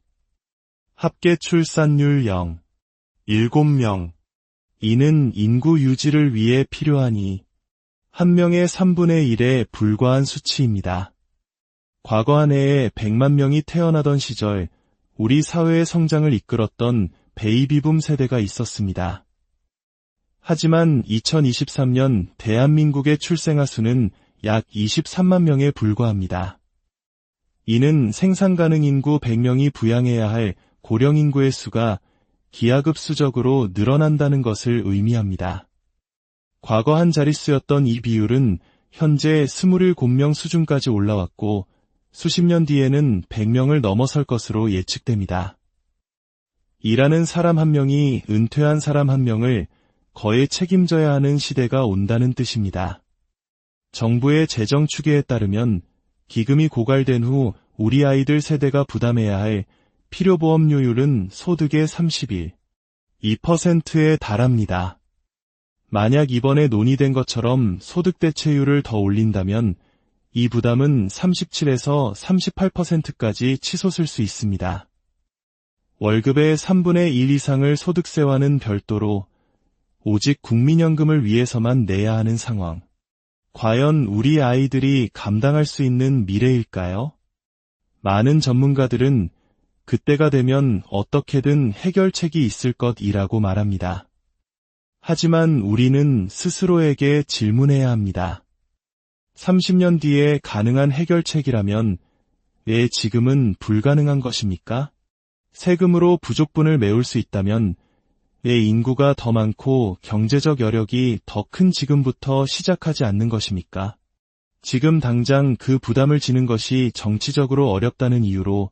합계 출산율 0, 7명. 이는 인구 유지를 위해 필요하니 한 명의 3분의 1에 불과한 수치입니다. 과거 한 해에 100만 명이 태어나던 시절 우리 사회의 성장을 이끌었던 베이비붐 세대가 있었습니다. 하지만 2023년 대한민국의 출생아 수는 약 23만 명에 불과합니다. 이는 생산 가능 인구 100명이 부양해야 할 고령 인구의 수가 기하급수적으로 늘어난다는 것을 의미합니다. 과거 한 자릿수였던 이 비율은 현재 27명 수준까지 올라왔고 수십 년 뒤에는 100명을 넘어설 것으로 예측됩니다. 일하는 사람 한 명이 은퇴한 사람 한 명을 거의 책임져야 하는 시대가 온다는 뜻입니다. 정부의 재정 추계에 따르면 기금이 고갈된 후 우리 아이들 세대가 부담해야 할 필요보험료율은 소득의 2%에 달합니다. 만약 이번에 논의된 것처럼 소득대체율을 더 올린다면 이 부담은 37에서 38%까지 치솟을 수 있습니다. 월급의 3분의 1 이상을 소득세와는 별도로 오직 국민연금을 위해서만 내야 하는 상황. 과연 우리 아이들이 감당할 수 있는 미래일까요? 많은 전문가들은 그때가 되면 어떻게든 해결책이 있을 것이라고 말합니다. 하지만 우리는 스스로에게 질문해야 합니다. 30년 뒤에 가능한 해결책이라면 왜 지금은 불가능한 것입니까? 세금으로 부족분을 메울 수 있다면 왜 인구가 더 많고 경제적 여력이 더 큰 지금부터 시작하지 않는 것입니까? 지금 당장 그 부담을 지는 것이 정치적으로 어렵다는 이유로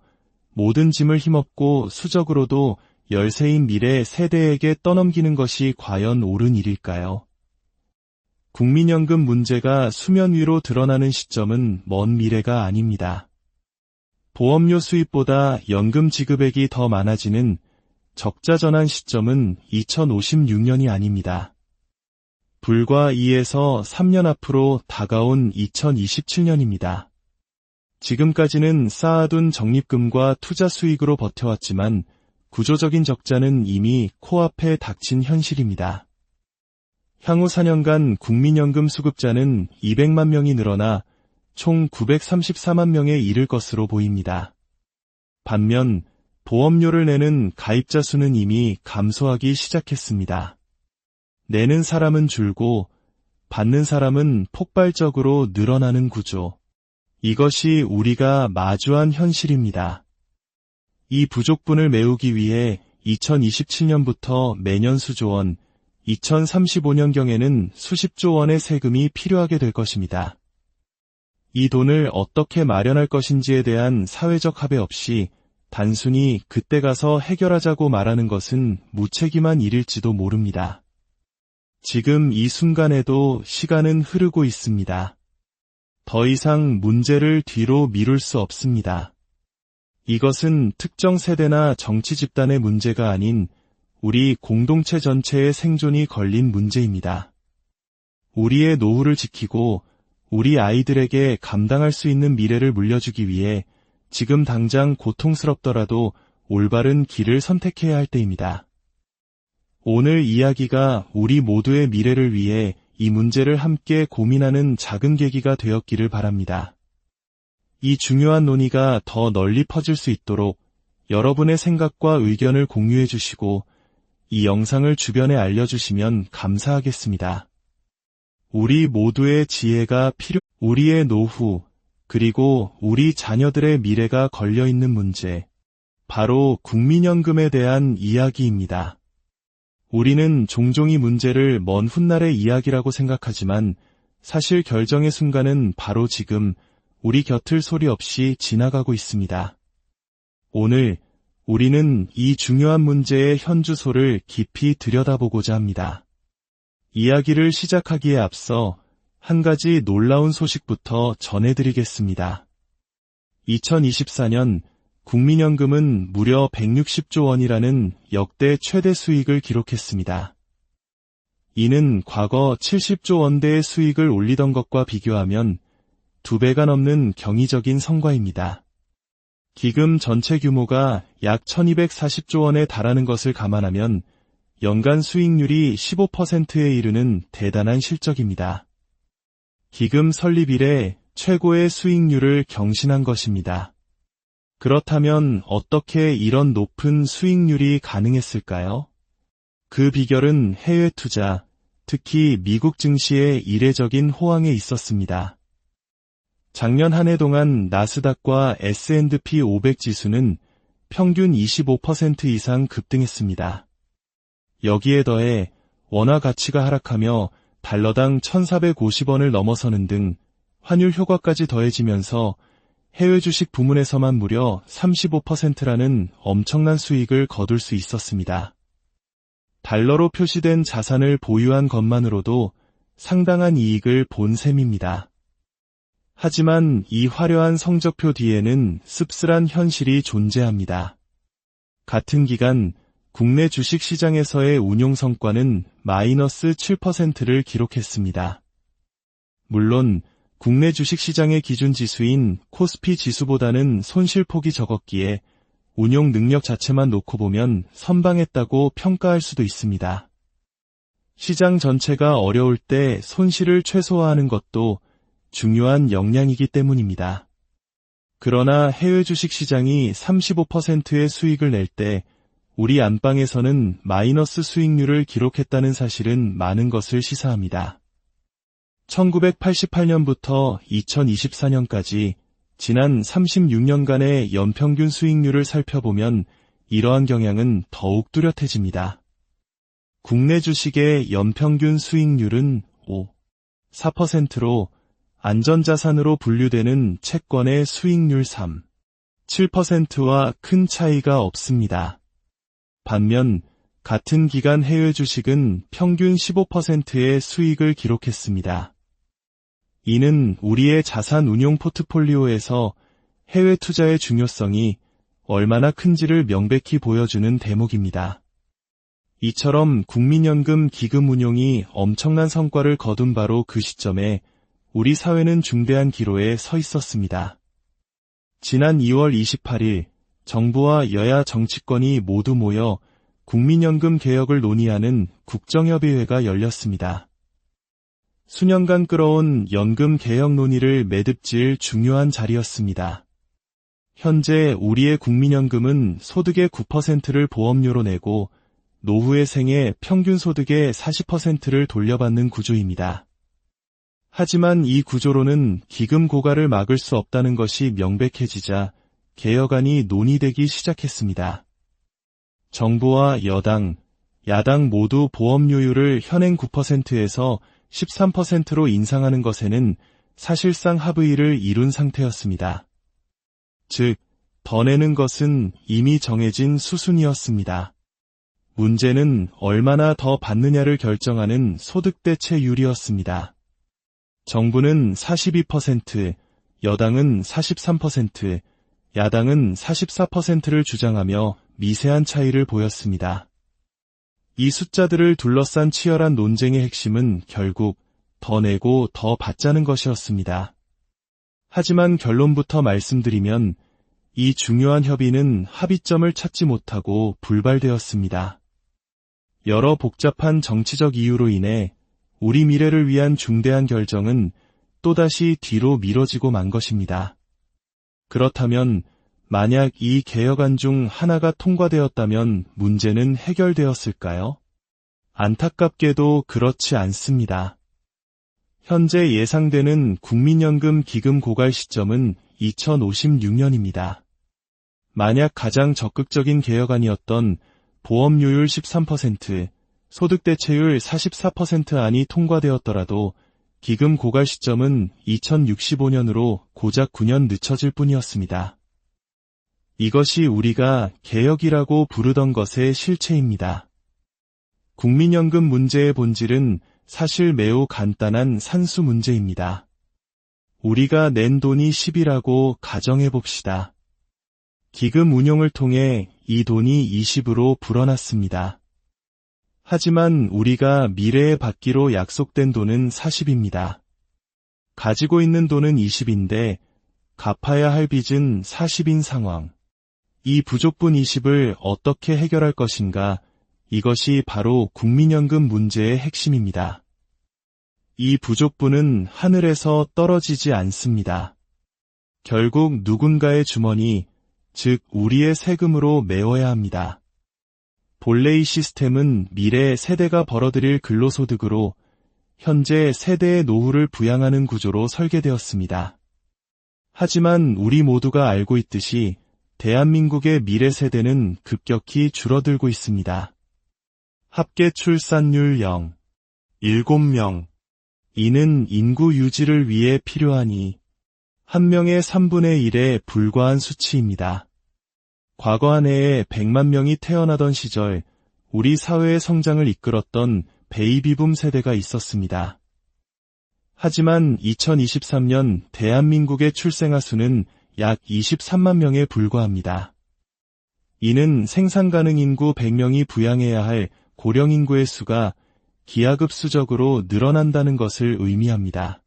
모든 짐을 힘없고 수적으로도 열세인 미래 세대에게 떠넘기는 것이 과연 옳은 일일까요? 국민연금 문제가 수면 위로 드러나는 시점은 먼 미래가 아닙니다. 보험료 수입보다 연금 지급액이 더 많아지는 적자 전환 시점은 2056년이 아닙니다. 불과 2에서 3년 앞으로 다가온 2027년입니다. 지금까지는 쌓아둔 적립금과 투자 수익으로 버텨왔지만 구조적인 적자는 이미 코앞에 닥친 현실입니다. 향후 4년간 국민연금 수급자는 200만 명이 늘어나 총 934만 명에 이를 것으로 보입니다. 반면 보험료를 내는 가입자 수는 이미 감소하기 시작했습니다. 내는 사람은 줄고 받는 사람은 폭발적으로 늘어나는 구조. 이것이 우리가 마주한 현실입니다. 이 부족분을 메우기 위해 2027년부터 매년 수조 원, 2035년경에는 수십조 원의 세금이 필요하게 될 것입니다. 이 돈을 어떻게 마련할 것인지에 대한 사회적 합의 없이 단순히 그때 가서 해결하자고 말하는 것은 무책임한 일일지도 모릅니다. 지금 이 순간에도 시간은 흐르고 있습니다. 더 이상 문제를 뒤로 미룰 수 없습니다. 이것은 특정 세대나 정치 집단의 문제가 아닌 우리 공동체 전체의 생존이 걸린 문제입니다. 우리의 노후를 지키고 우리 아이들에게 감당할 수 있는 미래를 물려주기 위해 지금 당장 고통스럽더라도 올바른 길을 선택해야 할 때입니다. 오늘 이야기가 우리 모두의 미래를 위해 이 문제를 함께 고민하는 작은 계기가 되었기를 바랍니다. 이 중요한 논의가 더 널리 퍼질 수 있도록 여러분의 생각과 의견을 공유해 주시고 이 영상을 주변에 알려주시면 감사하겠습니다. 우리 모두의 지혜가 우리의 노후, 그리고 우리 자녀들의 미래가 걸려있는 문제, 바로 국민연금에 대한 이야기입니다. 우리는 종종 이 문제를 먼 훗날의 이야기라고 생각하지만 사실 결정의 순간은 바로 지금 우리 곁을 소리 없이 지나가고 있습니다. 오늘 우리는 이 중요한 문제의 현주소를 깊이 들여다보고자 합니다. 이야기를 시작하기에 앞서 한 가지 놀라운 소식부터 전해드리겠습니다. 2024년 국민연금은 무려 160조 원이라는 역대 최대 수익을 기록했습니다. 이는 과거 70조 원대의 수익을 올리던 것과 비교하면 2배가 넘는 경이적인 성과입니다. 기금 전체 규모가 약 1240조 원에 달하는 것을 감안하면 연간 수익률이 15%에 이르는 대단한 실적입니다. 기금 설립 이래 최고의 수익률을 경신한 것입니다. 그렇다면 어떻게 이런 높은 수익률이 가능했을까요? 그 비결은 해외 투자, 특히 미국 증시의 이례적인 호황에 있었습니다. 작년 한 해 동안 나스닥과 S&P 500 지수는 평균 25% 이상 급등했습니다. 여기에 더해 원화 가치가 하락하며 달러당 1,450원을 넘어서는 등 환율 효과까지 더해지면서 해외 주식 부문에서만 무려 35%라는 엄청난 수익을 거둘 수 있었습니다. 달러로 표시된 자산을 보유한 것만으로도 상당한 이익을 본 셈입니다. 하지만 이 화려한 성적표 뒤에는 씁쓸한 현실이 존재합니다. 같은 기간 국내 주식시장에서의 운용 성과는 마이너스 7%를 기록했습니다. 물론 국내 주식시장의 기준 지수인 코스피 지수보다는 손실폭이 적었기에 운용 능력 자체만 놓고 보면 선방했다고 평가할 수도 있습니다. 시장 전체가 어려울 때 손실을 최소화하는 것도 중요한 역량이기 때문입니다. 그러나 해외 주식시장이 35%의 수익을 낼 때 우리 안방에서는 마이너스 수익률을 기록했다는 사실은 많은 것을 시사합니다. 1988년부터 2024년까지 지난 36년간의 연평균 수익률을 살펴보면 이러한 경향은 더욱 뚜렷해집니다. 국내 주식의 연평균 수익률은 4%로 안전자산으로 분류되는 채권의 수익률 7%와 큰 차이가 없습니다. 반면 같은 기간 해외 주식은 평균 15%의 수익을 기록했습니다. 이는 우리의 자산 운용 포트폴리오에서 해외 투자의 중요성이 얼마나 큰지를 명백히 보여주는 대목입니다. 이처럼 국민연금 기금 운용이 엄청난 성과를 거둔 바로 그 시점에 우리 사회는 중대한 기로에 서 있었습니다. 지난 2월 28일 정부와 여야 정치권이 모두 모여 국민연금 개혁을 논의하는 국정협의회가 열렸습니다. 수년간 끌어온 연금 개혁 논의를 매듭질 중요한 자리였습니다. 현재 우리의 국민연금은 소득의 9%를 보험료로 내고 노후의 생애 평균 소득의 40%를 돌려받는 구조입니다. 하지만 이 구조로는 기금 고갈을 막을 수 없다는 것이 명백해지자 개혁안이 논의되기 시작했습니다. 정부와 여당, 야당 모두 보험료율을 현행 9%에서 13%로 인상하는 것에는 사실상 합의를 이룬 상태였습니다. 즉, 더 내는 것은 이미 정해진 수순이었습니다. 문제는 얼마나 더 받느냐를 결정하는 소득대체율이었습니다. 정부는 42%, 여당은 43%, 야당은 44%를 주장하며 미세한 차이를 보였습니다. 이 숫자들을 둘러싼 치열한 논쟁의 핵심은 결국 더 내고 더 받자는 것이었습니다. 하지만 결론부터 말씀드리면 이 중요한 협의는 합의점을 찾지 못하고 불발되었습니다. 여러 복잡한 정치적 이유로 인해 우리 미래를 위한 중대한 결정은 또다시 뒤로 미뤄지고 만 것입니다. 그렇다면 만약 이 개혁안 중 하나가 통과되었다면 문제는 해결되었을까요? 안타깝게도 그렇지 않습니다. 현재 예상되는 국민연금 기금 고갈 시점은 2056년입니다. 만약 가장 적극적인 개혁안이었던 보험료율 13%, 소득대체율 44% 안이 통과되었더라도 기금 고갈 시점은 2065년으로 고작 9년 늦춰질 뿐이었습니다. 이것이 우리가 개혁이라고 부르던 것의 실체입니다. 국민연금 문제의 본질은 사실 매우 간단한 산수 문제입니다. 우리가 낸 돈이 10이라고 가정해봅시다. 기금 운용을 통해 이 돈이 20으로 불어났습니다. 하지만 우리가 미래에 받기로 약속된 돈은 40입니다. 가지고 있는 돈은 20인데 갚아야 할 빚은 40인 상황. 이 부족분 20을 어떻게 해결할 것인가? 이것이 바로 국민연금 문제의 핵심입니다. 이 부족분은 하늘에서 떨어지지 않습니다. 결국 누군가의 주머니, 즉 우리의 세금으로 메워야 합니다. 본래 이 시스템은 미래 세대가 벌어들일 근로소득으로 현재 세대의 노후를 부양하는 구조로 설계되었습니다. 하지만 우리 모두가 알고 있듯이 대한민국의 미래 세대는 급격히 줄어들고 있습니다. 합계 출산율 0, 7명. 이는 인구 유지를 위해 필요하니 한 명의 3분의 1에 불과한 수치입니다. 과거 한 해에 100만 명이 태어나던 시절 우리 사회의 성장을 이끌었던 베이비붐 세대가 있었습니다. 하지만 2023년 대한민국의 출생아 수는 약 23만 명에 불과합니다. 이는 생산 가능 인구 100명이 부양해야 할 고령 인구의 수가 기하급수적으로 늘어난다는 것을 의미합니다.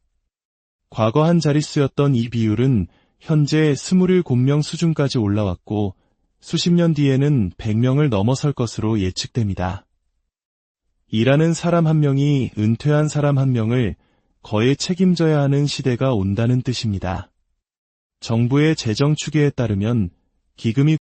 과거 한 자릿수였던 이 비율은 현재 27명 수준까지 올라왔고 수십 년 뒤에는 100명을 넘어설 것으로 예측됩니다. 일하는 사람 한 명이 은퇴한 사람 한 명을 거의 책임져야 하는 시대가 온다는 뜻입니다. 정부의 재정 추계에 따르면 기금이